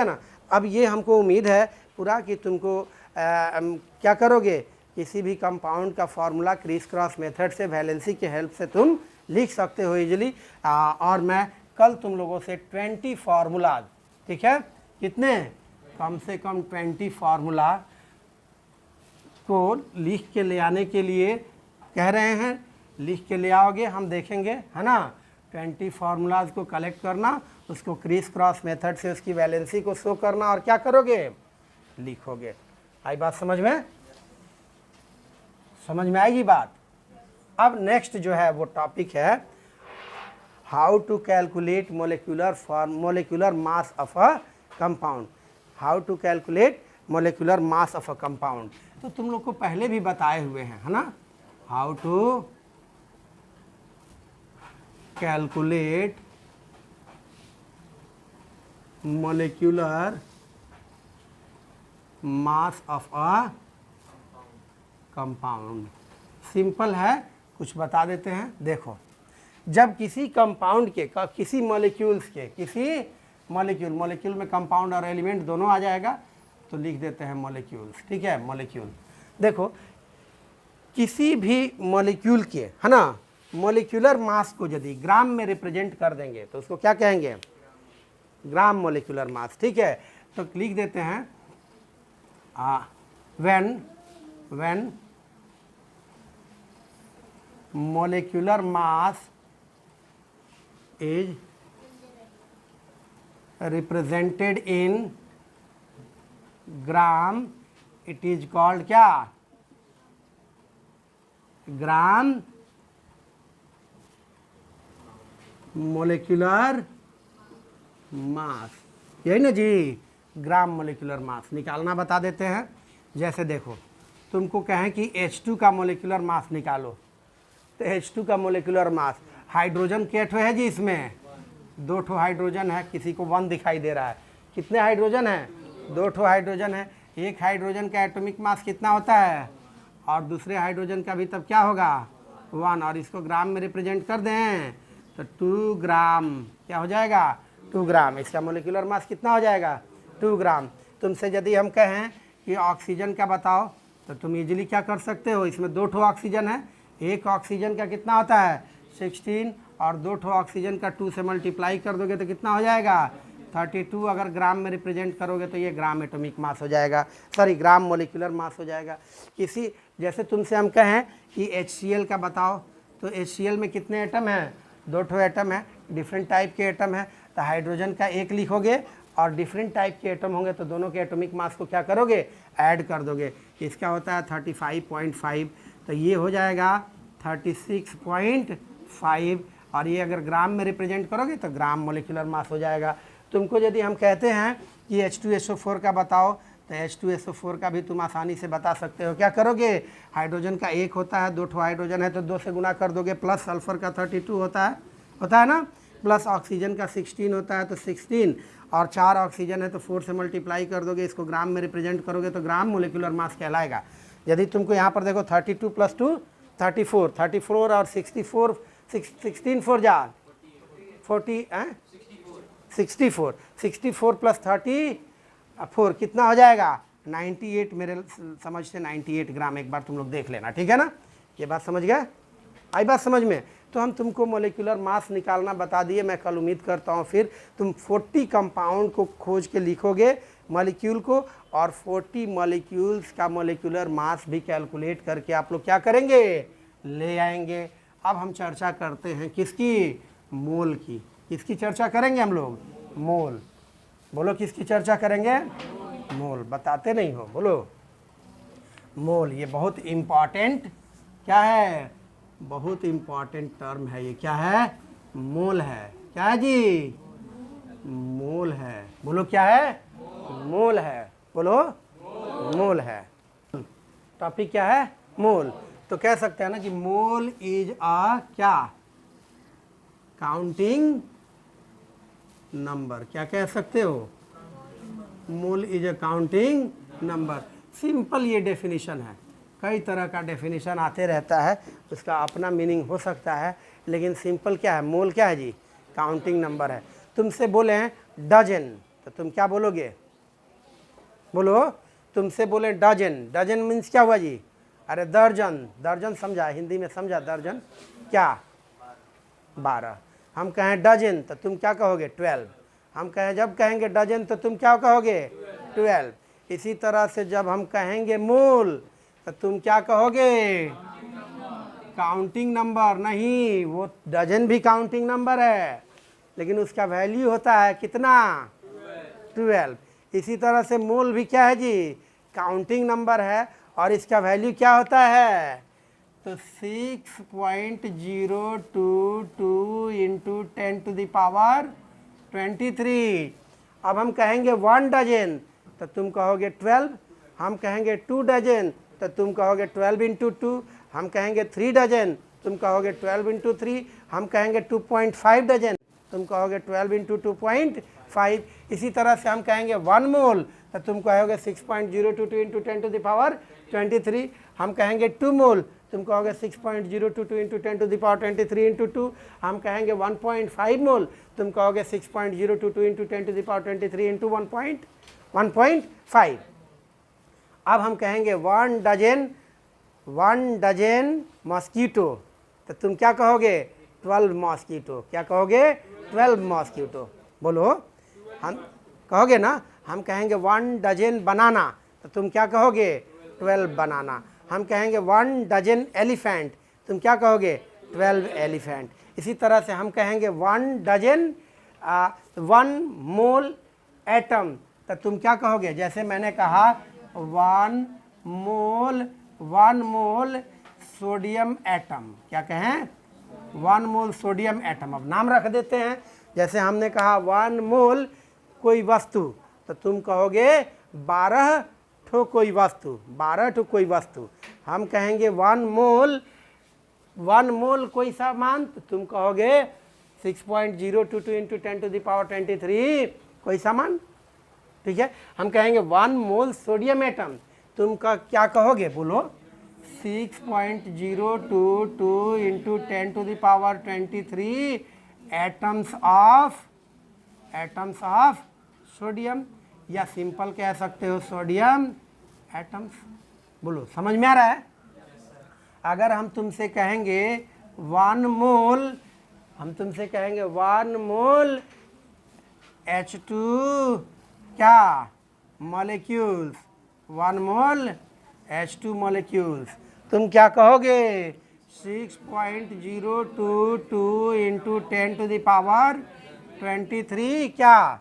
ना। अब ये हमको उम्मीद है पूरा कि तुमको क्या करोगे, किसी भी कंपाउंड का फार्मूला क्रिस क्रॉस मेथड से, वैलेंसी के हेल्प से तुम लिख सकते हो इजीली। और मैं कल तुम लोगों से 20 फार्मूला, ठीक है, कितने, कम से कम 20 फार्मूला को लिख के ले आने के लिए कह रहे हैं लिख के ले आओगे, हम देखेंगे, है ना। 20 फार्मूलाज को कलेक्ट करना, उसको क्रिस क्रॉस मेथड से उसकी वैलेंसी को शो करना और क्या करोगे, लिखोगे। आई बात समझ में? समझ में आएगी बात? अब नेक्स्ट जो है वो टॉपिक है how to calculate molecular mass of a compound. How to calculate molecular mass of a compound, तो तुम लोग को पहले भी बताए हुए हैं, है ना। How to calculate molecular mass of a compound. Simple है, कुछ बता देते हैं। देखो, जब किसी कंपाउंड के किसी मॉलिक्यूल्स के किसी मॉलिक्यूल में कंपाउंड और एलिमेंट दोनों आ जाएगा तो लिख देते हैं मॉलिक्यूल्स, ठीक है, मॉलिक्यूल। देखो, किसी भी मॉलिक्यूल के, है ना, मॉलिक्यूलर मास को यदि ग्राम में रिप्रेजेंट कर देंगे तो उसको क्या कहेंगे, ग्राम मॉलिक्यूलर मास, ठीक है। तो लिख देते हैं when molecular mass is represented in gram, it is called क्या, ग्राम मोलिकुलर मास, यही ना जी, ग्राम मोलिकुलर मास निकालना बता देते हैं। जैसे देखो, तुमको कहें कि H2 का मोलिकुलर मास निकालो, तो H2 का मोलिकुलर मास, हाइड्रोजन के ठो है जी, इसमें 2 ठो हाइड्रोजन है, किसी को 1 दिखाई दे रहा है। कितने हाइड्रोजन है, 2 ठो हाइड्रोजन है। एक हाइड्रोजन का एटॉमिक मास कितना होता है, और दूसरे हाइड्रोजन का भी तब क्या होगा, 1, और इसको ग्राम में रिप्रेजेंट कर दें तो 2 ग्राम क्या हो जाएगा, 2 ग्राम। इसका मोलिकुलर मास कितना हो जाएगा, 2 ग्राम। तुमसे यदि हम कहें कि ऑक्सीजन का बताओ तो तुम इजीली क्या कर सकते हो, इसमें 2 ठो ऑक्सीजन है, एक ऑक्सीजन का कितना होता है 16, और 2 ठो ऑक्सीजन का 2 से मल्टीप्लाई कर दोगे तो कितना हो जाएगा 32। अगर ग्राम में रिप्रेजेंट करोगे तो ये ग्राम एटॉमिक मास हो जाएगा, सॉरी ग्राम मोलिकुलर मास हो जाएगा। किसी जैसे तुमसे हम कहें कि HCl का बताओ, तो HCl में कितने एटम हैं, 2 ठो एटम है, डिफरेंट टाइप के एटम है, तो हाइड्रोजन का 1 लिखोगे और डिफरेंट टाइप के एटम होंगे तो दोनों के एटॉमिक मास को क्या करोगे, ऐड कर दोगे। इसका होता है 35.5, तो ये हो जाएगा 36.5, और ये अगर ग्राम में रिप्रेजेंट करोगे तो ग्राम मोलिकुलर मास हो जाएगा। तुमको यदि हम कहते हैं कि H2SO4 का बताओ, तो H2SO4 का भी तुम आसानी से बता सकते हो। क्या करोगे, हाइड्रोजन का 1 होता है, 2 ठो हाइड्रोजन है तो 2 से गुना कर दोगे, प्लस सल्फर का 32 होता है ना, प्लस ऑक्सीजन का 16 होता है तो 16, और 4 ऑक्सीजन है तो 4 से मल्टीप्लाई कर दोगे, इसको ग्राम में रिप्रेजेंट करोगे तो ग्राम मोलिकुलर मास कहलाएगा। यदि तुमको यहाँ पर देखो 32 + 2 34 और 64 16 4 जा 40 64 + 34 कितना हो जाएगा 98, मेरे समझ से 98 ग्राम। एक बार तुम लोग देख लेना, ठीक है ना, ये बात समझ गए, आई बात समझ में। तो हम तुमको मोलिकुलर मास निकालना बता दिए। मैं कल उम्मीद करता हूँ फिर तुम 40 कंपाउंड को खोज के लिखोगे मॉलिक्यूल को, और 40 मॉलिक्यूल्स का मोलिकुलर मास भी कैलकुलेट करके आप लोग क्या करेंगे, ले आएंगे। अब हम चर्चा करते हैं किसकी, मोल की। किसकी चर्चा करेंगे हम लोग, मोल। बोलो किसकी चर्चा करेंगे, मोल। बताते नहीं हो, बोलो मोल। ये बहुत इम्पॉर्टेंट क्या है, बहुत इम्पॉर्टेंट टर्म है ये। क्या है, मोल है। क्या है जी, मोल है। बोलो क्या है, मोल है। बोलो मोल है। टॉपिक क्या है, मोल। तो कह सकते हैं ना कि मोल इज अ क्या, काउंटिंग नंबर। क्या कह सकते हो, mole is a counting number. Simple ये डेफिनेशन है। कई तरह का डेफिनेशन आते रहता है, उसका अपना मीनिंग हो सकता है, लेकिन सिंपल क्या है, मोल क्या है जी, काउंटिंग नंबर है। तुमसे बोले हैं डजन, तो तुम क्या बोलोगे, बोलो। तुमसे बोले डजन, डजन मीन्स क्या हुआ जी, अरे दर्जन। दर्जन समझा, हिंदी में समझा, दर्जन क्या, 12। हम कहें डजन तो तुम क्या कहोगे, 12। हम कहें, जब कहेंगे डजन तो तुम क्या कहोगे, 12। इसी तरह से जब हम कहेंगे मोल तो तुम क्या कहोगे, काउंटिंग नंबर नहीं, वो डजन भी काउंटिंग नंबर है, लेकिन उसका वैल्यू होता है कितना, 12। इसी तरह से मोल भी क्या है जी, काउंटिंग नंबर है, और इसका वैल्यू क्या होता है, तो 6.022 इंटू 10⁻23। अब हम कहेंगे 1 डजन तो तुम कहोगे 12, हम कहेंगे 2 डजन तो तुम कहोगे 12 इंटू 2, हम कहेंगे 3 डजन तुम कहोगे 12 इंटू 3, हम कहेंगे 2.5 डजन तुम कहोगे 12 इंटू 2.5। इसी तरह से हम कहेंगे 1 मोल तो तुम कहोगे 6.022 इंटू 10⁻23, हम कहेंगे 2 मोल तुम कहोगे 6.022 इंटू 10⁻23 इंटू 2, हम कहेंगे 1.5 मोल तुम कहोगे 6.022 इंटू 10⁻23 इंटू 1.5। अब हम कहेंगे 1 डजन मॉस्किटो तो तुम क्या कहोगे, 12 मॉस्किटो। क्या कहोगे, 12 मॉस्किटो। बोलो, हम कहोगे ना। हम कहेंगे 1 डजन बनाना तो तुम क्या कहोगे, 12 बनाना। हम कहेंगे 1 डजन एलिफेंट तुम क्या कहोगे, 12 एलिफेंट। इसी तरह से हम कहेंगे 1 डजन 1 मोल एटम तो तुम क्या कहोगे, जैसे मैंने कहा 1 मोल सोडियम एटम। क्या कहें, 1 मोल सोडियम एटम। अब नाम रख देते हैं, जैसे हमने कहा 1 मोल कोई वस्तु तो तुम कहोगे 12 ठो कोई वस्तु, 12 ठो कोई वस्तु। हम कहेंगे 1 मोल कोई सामान तो तुम कहोगे 6.022 इंटू 10⁻23 कोई सामान। ठीक है। हम कहेंगे 1 मोल सोडियम एटम तुम का क्या कहोगे, बोलो 6.022 इंटू 10⁻23 एटम्स ऑफ सोडियम, या सिंपल कह सकते हो सोडियम एटम्स। बोलो, समझ में आ रहा है। अगर हम तुमसे कहेंगे 1 मोल, हम तुमसे कहेंगे 1 मोल H2 क्या मॉलिक्यूल्स, 1 मोल H2 मॉलिक्यूल्स, तुम क्या कहोगे 6.022 इंटू 10⁻23 क्या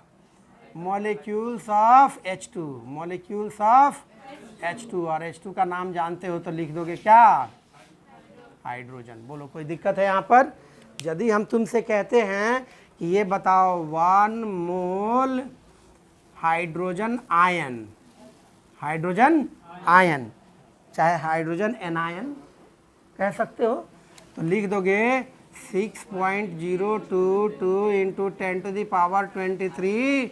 molecules of H2, molecules of H2। और H2 का नाम जानते हो तो लिख दोगे क्या, हाइड्रोजन। बोलो, कोई दिक्कत है यहाँ पर। यदि हम तुमसे कहते हैं कि ये बताओ 1 मोल हाइड्रोजन आयन, हाइड्रोजन आयन चाहे हाइड्रोजन एनायन कह सकते हो, तो लिख दोगे 6.022 इंटू 10⁻23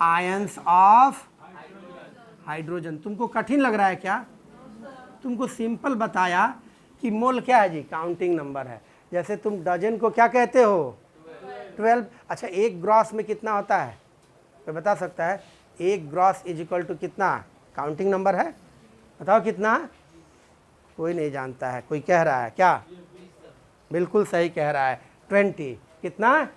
आयंस ऑफ हाइड्रोजन। तुमको कठिन लग रहा है क्या, तुमको सिंपल बताया कि मोल क्या है जी, काउंटिंग नंबर है। जैसे तुम डजन को क्या कहते हो, 12। अच्छा, एक ग्रॉस में कितना होता है, तो बता सकता है, एक ग्रॉस इज इक्वल टू कितना, काउंटिंग नंबर है, बताओ कितना, कोई नहीं जानता है, कोई कह रहा है क्या, बिल्कुल सही कह रहा है, 20। कितना,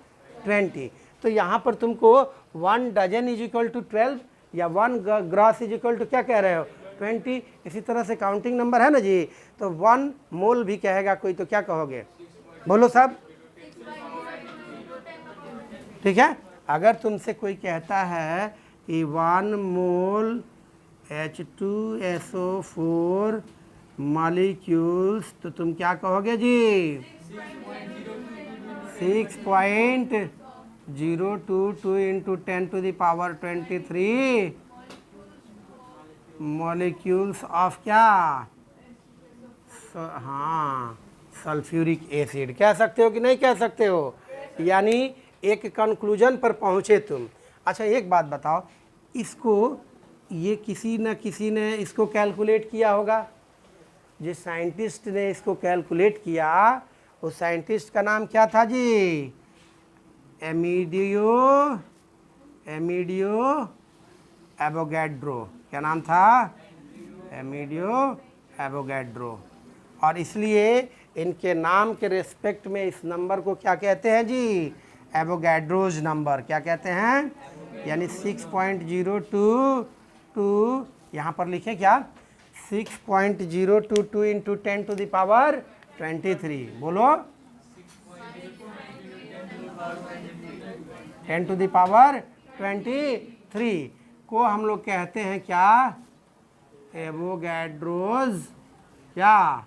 20। तो यहाँ पर तुमको 1 डजन इज इक्वल टू 12 या 1 ग्रॉस इज इक्वल टू क्या कह रहे हो, 20। इसी तरह से काउंटिंग नंबर है ना जी, तो 1 मोल भी कहेगा कोई तो क्या कहोगे, बोलो सब। ठीक है। अगर तुमसे कोई कहता है कि 1 मोल H2SO4 मॉलिक्यूल्स तो तुम क्या कहोगे जी, 6.022 इंटू 10⁻23 मॉलिक्यूल्स ऑफ क्या, हाँ सल्फ्यूरिक एसिड कह सकते हो कि नहीं कह सकते हो, यानी एक कंक्लूजन पर पहुँचे तुम। अच्छा, एक बात बताओ, इसको ये किसी न किसी ने इसको कैलकुलेट किया होगा, जिस साइंटिस्ट ने इसको कैलकुलेट किया उस साइंटिस्ट का नाम क्या था जी, एमिडियो एवोगैड्रो। क्या नाम था, एमिडियो एवोगैड्रो। और इसलिए इनके नाम के रिस्पेक्ट में इस नंबर को क्या कहते हैं जी, एवोगैड्रोज नंबर। क्या कहते हैं, यानी 6.022, यहाँ पर लिखें क्या, 6.022 इंटू 10 टू द पावर 23, बोलो 10 टू द पावर 23 को हम लोग कहते हैं क्या, एवोगैड्रोज क्या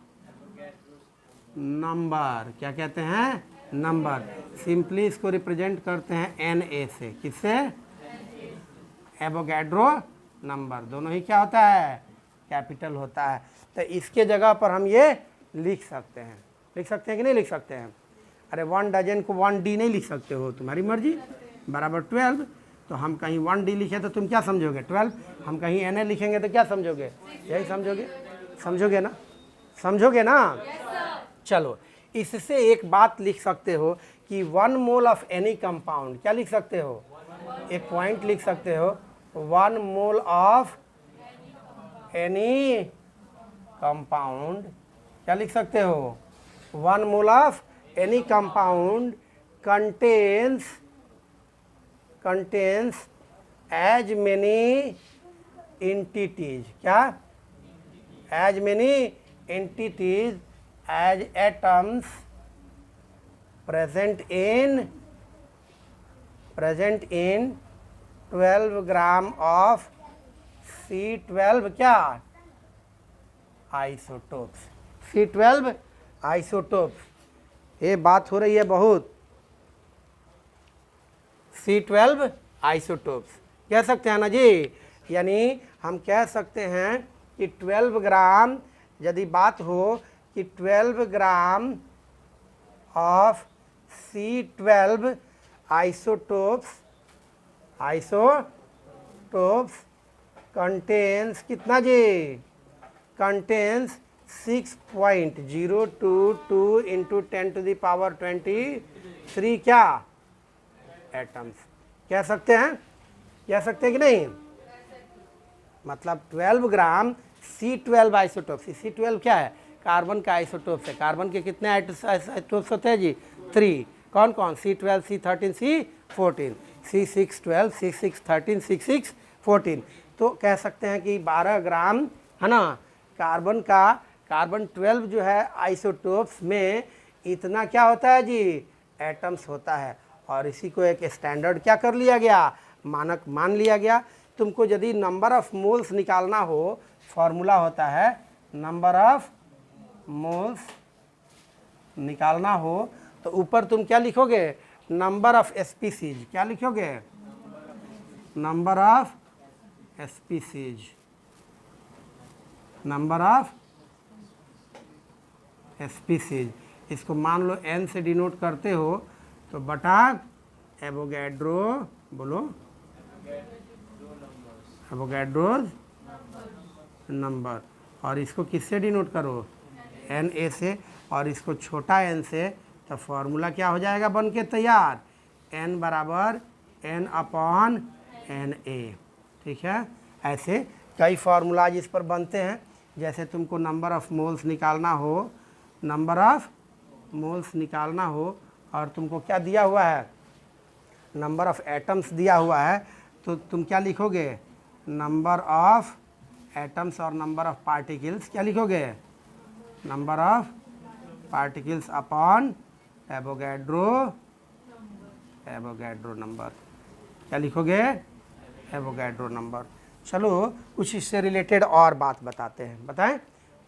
नंबर, क्या कहते हैं नंबर। सिंपली इसको रिप्रेजेंट करते हैं Na से, किससे, एवोगैड्रो नंबर। दोनों ही क्या होता है, कैपिटल होता है। तो इसके जगह पर हम ये लिख सकते हैं, लिख सकते हैं कि नहीं लिख सकते हैं। अरे 1 डजन को 1D नहीं लिख सकते हो, तुम्हारी मर्जी, बराबर 12। तो हम कहीं 1D लिखे तो तुम क्या समझोगे 12, हम कहीं Na लिखेंगे तो क्या समझोगे, यही समझोगे, समझोगे ना, समझोगे ना। चलो इससे एक बात लिख सकते हो कि 1 मोल ऑफ एनी कंपाउंड, क्या लिख सकते हो, एक पॉइंट लिख सकते हो, 1 मोल ऑफ एनी कंपाउंड, क्या लिख सकते हो, 1 mole of any compound contains as many entities, क्या, as many entities as atoms present in 12 gram of C12 क्या, आइसोटोप्स, C12 आइसोटोप्स। ये बात हो रही है बहुत, C12 आइसोटोप्स कह सकते हैं ना जी। यानी हम कह सकते हैं कि 12 ग्राम, यदि बात हो कि 12 gram of C12 isotopes contains कितना जी, contains 6.022 into 10 to the power 23 क्या, एटम्स। कह सकते हैं, कह सकते हैं कि नहीं। मतलब 12 ग्राम C12 आइसोटोप्स, C12 क्या है, कार्बन का आइसोटोप्स है। कार्बन के कितने आइसोटोप्स होते हैं जी, 3। कौन कौन, C12 C13 C14, C612 C613 C614। तो कह सकते हैं कि 12 ग्राम है ना, कार्बन का, कार्बन 12 जो है आइसोटोप्स में इतना क्या होता है जी, एटम्स होता है। और इसी को एक स्टैंडर्ड क्या कर लिया गया, मानक मान लिया गया। तुमको यदि नंबर ऑफ मोल्स निकालना हो, फॉर्मूला होता है नंबर ऑफ मोल्स निकालना हो, तो ऊपर तुम क्या लिखोगे, नंबर ऑफ स्पीसीज, क्या लिखोगे, number of species, number of species. इसको मान लो n से डिनोट करते हो, तो बटा एवोगैड्रो, बोलो एवोगैड्रोज नंबर। और इसको किससे डिनोट करो, Na से, और इसको छोटा n से, तो फॉर्मूला क्या हो जाएगा बन के तैयार, n बराबर n अपॉन Na। ठीक है, ऐसे कई फार्मूलाज इस पर बनते हैं। जैसे तुमको नंबर ऑफ मोल्स निकालना हो, नंबर ऑफ मोल्स निकालना हो, और तुमको क्या दिया हुआ है, नंबर ऑफ एटम्स दिया हुआ है, तो तुम क्या लिखोगे, नंबर ऑफ एटम्स और नंबर ऑफ पार्टिकल्स, क्या लिखोगे, number of particles upon Avogadro number, क्या लिखोगे, एवोगैड्रो नंबर। चलो कुछ इससे रिलेटेड और बात बताते हैं, बताएं।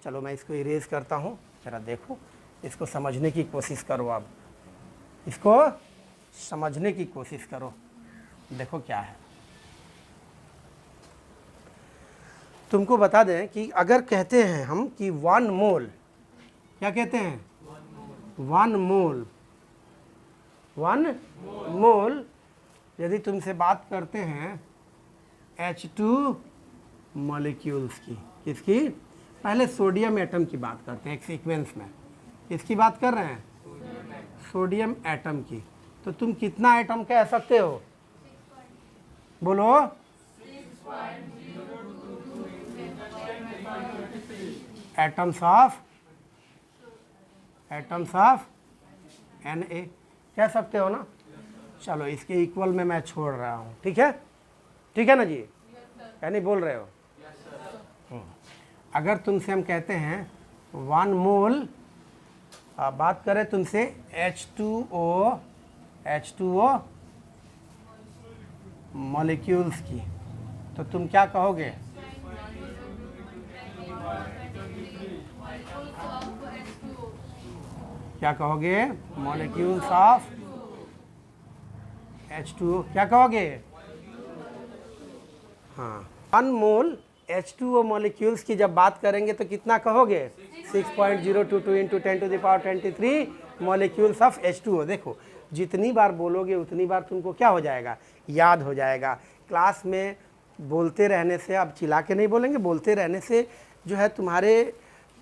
चलो मैं इसको इरेज करता हूँ, जरा देखो, इसको समझने की कोशिश करो। अब इसको समझने की कोशिश करो, देखो क्या है। तुमको बता दें कि अगर कहते हैं हम कि 1 मोल, क्या कहते हैं, 1 मोल, यदि तुमसे बात करते हैं H2 मॉलिक्यूल्स की, किसकी, पहले सोडियम एटम की बात करते हैं एक सीक्वेंस में, किसकी बात कर रहे हैं, सोडियम एटम की। तो तुम कितना एटम कह सकते हो, बोलो, एटम्स ऑफ Na कह सकते हो ना। चलो इसके इक्वल में मैं छोड़ रहा हूँ, ठीक है, ठीक है ना जी, क्या नहीं बोल रहे हो। अगर तुमसे हम कहते हैं 1 मोल, बात करें तुमसे H2O मॉलिक्यूल्स की, तो तुम क्या कहोगे? क्या कहोगे? मॉलिक्यूल्स ऑफ H2O, क्या कहोगे? हाँ, 1 मोल H2O मॉलिक्यूल्स की जब बात करेंगे तो कितना कहोगे? 6.022 इंटू 10⁻23 मॉलिक्यूल्स ऑफ H2O। देखो, जितनी बार बोलोगे उतनी बार तुमको क्या हो जाएगा? याद हो जाएगा। क्लास में बोलते रहने से, अब चिल्ला के नहीं बोलेंगे, बोलते रहने से जो है तुम्हारे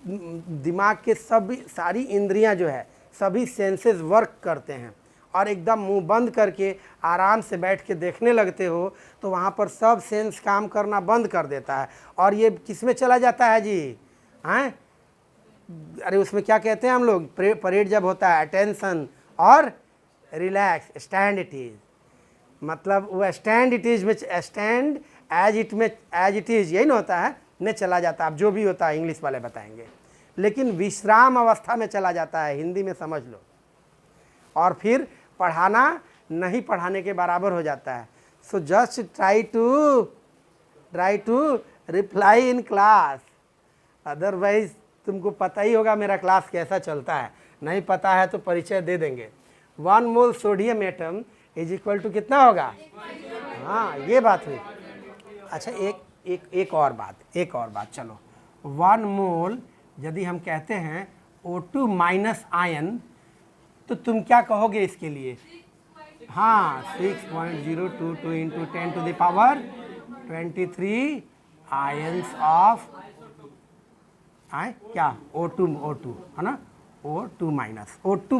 दिमाग के सारी इंद्रियां जो है, सभी सेंसेस वर्क करते हैं, और एकदम मुंह बंद करके आराम से बैठ के देखने लगते हो तो वहाँ पर सब सेंस काम करना बंद कर देता है, और ये किस में चला जाता है जी? हैं? अरे उसमें क्या कहते हैं हम लोग, परेड जब होता है, अटेंशन और रिलैक्स, स्टैंड इट इज, मतलब वो स्टैंड इट इज में, स्टैंड एज इट इज, यही ना होता है, में चला जाता है। अब जो भी होता है इंग्लिश वाले बताएंगे, लेकिन विश्राम अवस्था में चला जाता है, हिंदी में समझ लो, और फिर पढ़ाना नहीं पढ़ाने के बराबर हो जाता है। So just try to reply in class, otherwise तुमको पता ही होगा मेरा क्लास कैसा चलता है, नहीं पता है तो परिचय दे देंगे। 1 mole sodium atom is equal to कितना होगा? हाँ, ये बात हुई। अच्छा, एक और बात, चलो, 1 मोल यदि हम कहते हैं O2 माइनस आयन, तो तुम क्या कहोगे इसके लिए? हाँ, 6.022 इंटू 10⁻23 आयंस ऑफ क्या? O2 है ना, O2 माइनस, O2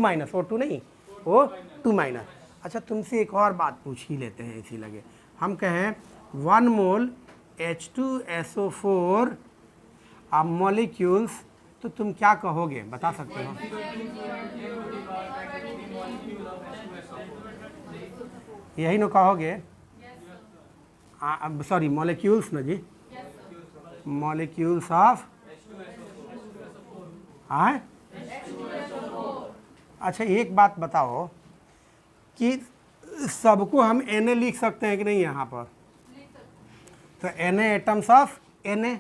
नहीं, O2 माइनस। अच्छा, तुमसे एक और बात पूछ ही लेते हैं, इसी लगे हम कहें 1 मोल H2SO4 मॉलिक्यूल्स, तो तुम क्या कहोगे? बता सकते हो? यही ना कहोगे? सॉरी, मॉलिक्यूल्स ना जी, मॉलिक्यूल्स ऑफ अच्छा, एक बात बताओ कि सबको हम Na लिख सकते हैं कि नहीं यहाँ पर? तो Na atoms of Na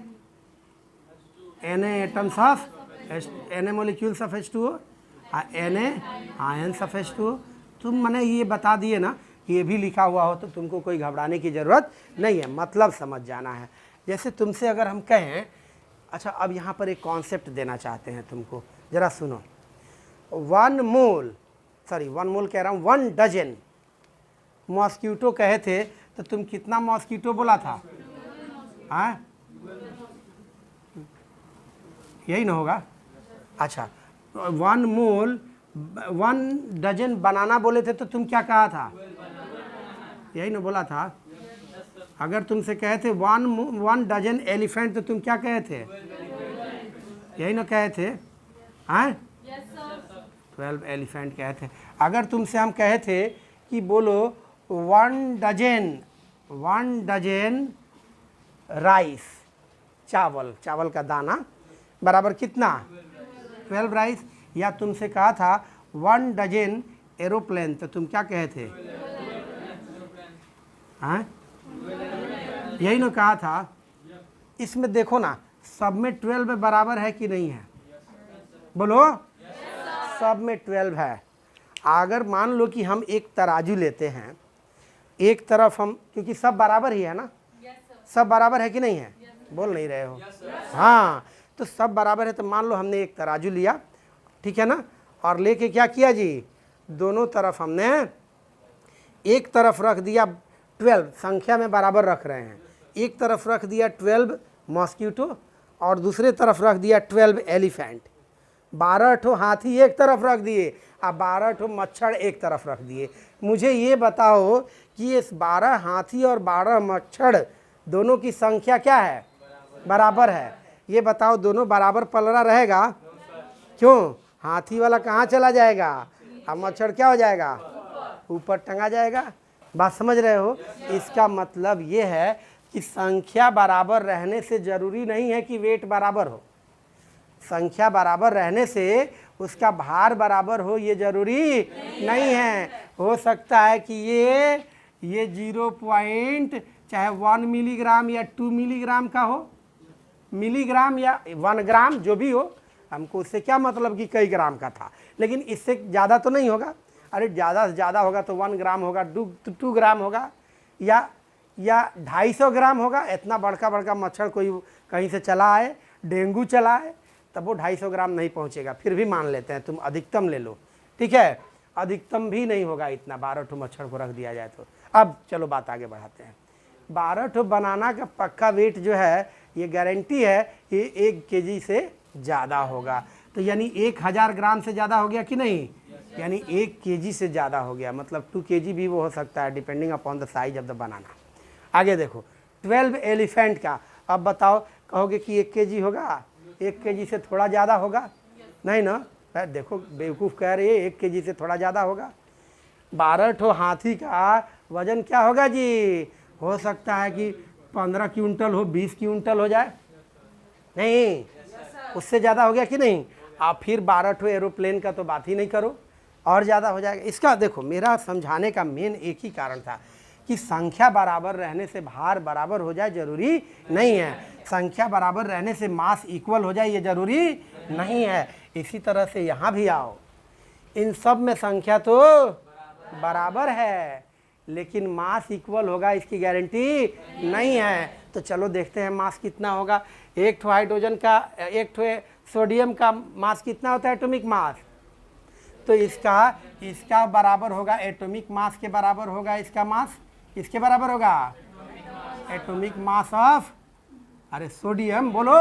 atoms of Na molecules of H2O, Na ions of H2O। तुम मैंने ये बता दिए ना, ये भी लिखा हुआ हो तो तुमको कोई घबराने की ज़रूरत नहीं है, मतलब समझ जाना है। जैसे तुमसे अगर हम कहें, अच्छा अब यहाँ पर एक कॉन्सेप्ट देना चाहते हैं तुमको, ज़रा सुनो। 1 मोल कह रहा हूँ, 1 डजन मॉस्किटो कहे थे, तो तुम कितना मॉस्किटो बोला था? हाँ, यही ना होगा? अच्छा, 1 मोल 1 डजन बनाना बोले थे, तो तुम क्या कहा था? यही ना बोला था? अगर तुमसे कहे थे 1 डजन एलिफेंट, तो तुम क्या कहे थे? यही ना कहे थे? हाँ, 12 एलिफेंट कहे थे। अगर तुमसे हम कहे थे कि बोलो 1 डजन राइस, चावल का दाना बराबर कितना? 12 राइस। या तुमसे कहा था 1 डजन एरोप्लेन, तो तुम क्या कहे थे? हाँ, यही ना कहा था? इसमें देखो ना, सब में 12 बराबर है कि नहीं है? बोलो, सब में 12 है। अगर मान लो कि हम एक तराजू लेते हैं, एक तरफ हम, क्योंकि सब बराबर ही है ना, सब बराबर है कि नहीं है? बोल नहीं रहे हो? हाँ, तो सब बराबर है। तो मान लो हमने एक तराजू लिया, ठीक है ना, और लेके क्या किया जी, दोनों तरफ हमने, एक तरफ रख दिया 12, संख्या में बराबर रख रहे हैं, एक तरफ रख दिया 12 मॉस्किटो और दूसरे तरफ रख दिया 12 एलिफेंट। 12 ठो हाथी एक तरफ रख दिए और 12 ठो मच्छर एक तरफ रख दिए। मुझे ये बताओ कि इस 12 हाथी और 12 मच्छर दोनों की संख्या क्या है? बराबर है। ये बताओ, दोनों बराबर पलड़ा रहेगा? क्यों? हाथी वाला कहाँ चला जाएगा और मच्छर क्या हो जाएगा? ऊपर टंगा जाएगा। बात समझ रहे हो? इसका मतलब ये है कि संख्या बराबर रहने से ज़रूरी नहीं है कि वेट बराबर हो। संख्या बराबर रहने से उसका भार बराबर हो ये ज़रूरी नहीं है। हो सकता है कि ये 0 चाहे 1 मिलीग्राम या 2 मिलीग्राम का हो, मिलीग्राम या 1 ग्राम जो भी हो, हमको उससे क्या मतलब कि कई ग्राम का था, लेकिन इससे ज़्यादा तो नहीं होगा। अरे ज़्यादा से ज़्यादा होगा तो 1 ग्राम होगा, 2 ग्राम होगा या 250 ग्राम होगा। इतना बड़का मच्छर कोई कहीं से चला आए, डेंगू चला आए, तब वो 250 ग्राम नहीं पहुंचेगा। फिर भी मान लेते हैं तुम अधिकतम ले लो, ठीक है, अधिकतम भी नहीं होगा इतना, 12 ठो मच्छर को रख दिया जाए तो। अब चलो बात आगे बढ़ाते हैं। 12 ठो बनाना का पक्का वेट जो है, ये गारंटी है कि 1 केजी से ज़्यादा होगा। तो यानी 1000 ग्राम से ज़्यादा हो गया कि नहीं, यानी 1 केजी से ज़्यादा हो गया, मतलब 2 केजी भी वो हो सकता है, depending upon the size of the banana. आगे देखो 12 एलिफेंट का। अब बताओ, कहोगे कि 1 केजी होगा, 1 केजी से थोड़ा ज़्यादा होगा, नहीं ना। देखो बेवकूफ़ कह रही है 1 केजी से थोड़ा ज़्यादा होगा। 12 ठो हाथी का वजन क्या होगा जी, हो सकता है कि 15 क्विंटल हो, 20 क्विंटल हो जाए, नहीं, उससे ज़्यादा हो गया कि नहीं। आप फिर 12 ठो एरोप्लेन का तो बात ही नहीं करो, और ज़्यादा हो जाएगा। इसका देखो मेरा समझाने का मेन एक ही कारण था कि संख्या बराबर रहने से भार बराबर हो जाए ज़रूरी नहीं है, संख्या बराबर रहने से मास इक्वल हो जाए ये ज़रूरी नहीं है। इसी तरह से यहाँ भी आओ, इन सब में संख्या तो बराबर है, लेकिन मास इक्वल होगा इसकी गारंटी नहीं है। तो चलो देखते हैं मास कितना होगा। एक ठो हाइड्रोजन का, एक ठो सोडियम का मास कितना होता है, एटॉमिक मास, तो इसका बराबर होगा, एटॉमिक मास के बराबर होगा इसका मास, किसके बराबर होगा, एटॉमिक मास ऑफ, अरे सोडियम बोलो,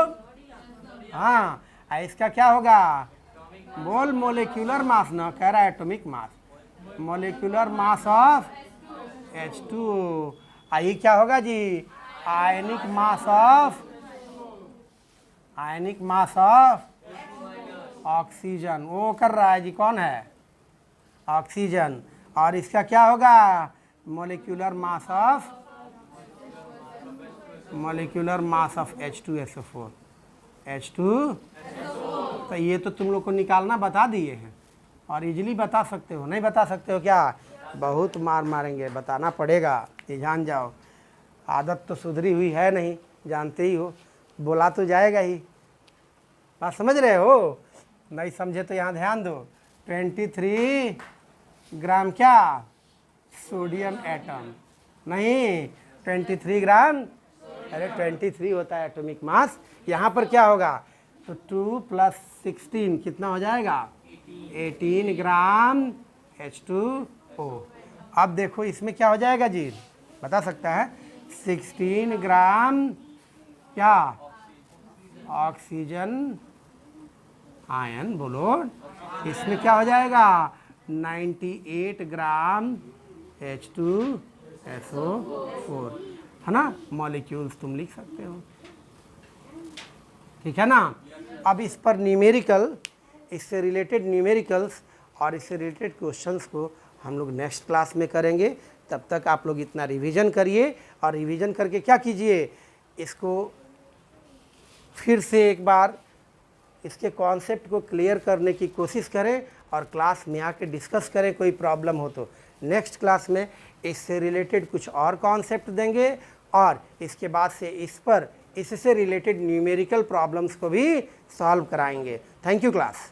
हाँ, इसका क्या होगा, बोल, मोलिक्यूलर मास ना, कह रहा है atomic mass, molecular mass of H2। ये क्या होगा जी, आयनिक मास ऑफ ऑक्सीजन। वो कर रहा है जी, कौन है, ऑक्सीजन। और इसका क्या होगा, molecular mass of H2SO4, H2। तो ये तो तुम लोग को निकालना बता दिए हैं, और इजीली बता सकते हो, नहीं बता सकते हो क्या, बहुत मार मारेंगे, बताना पड़ेगा, ये जान जाओ। आदत तो सुधरी हुई है नहीं, जानते ही हो, बोला तो जाएगा ही, बात समझ रहे हो। नहीं समझे तो यहाँ ध्यान दो, 23 ग्राम क्या, सोडियम एटम, नहीं 23 ग्राम, अरे 23 होता है एटॉमिक मास। यहाँ पर क्या होगा, तो 2 + 16 कितना हो जाएगा, 18 ग्राम H2O। अब देखो इसमें क्या हो जाएगा जी, बता सकता है, 16 ग्राम क्या, ऑक्सीजन आयन, बोलो, इसमें क्या हो जाएगा, 98 ग्राम H2SO4, है ना। मॉलिक्यूल्स तुम लिख सकते हो, ठीक है ना। अब इस पर न्यूमेरिकल, इससे रिलेटेड न्यूमेरिकल्स और इससे रिलेटेड क्वेश्चंस को हम लोग नेक्स्ट क्लास में करेंगे। तब तक आप लोग इतना रिवीजन करिए, और रिवीजन करके क्या कीजिए, इसको फिर से एक बार इसके कॉन्सेप्ट को क्लियर करने की कोशिश करें, और क्लास में आके डिस्कस करें। कोई प्रॉब्लम हो तो नेक्स्ट क्लास में इससे रिलेटेड कुछ और कॉन्सेप्ट देंगे, और इसके बाद से इस पर इससे रिलेटेड न्यूमेरिकल प्रॉब्लम्स को भी सॉल्व कराएंगे। Thank you class.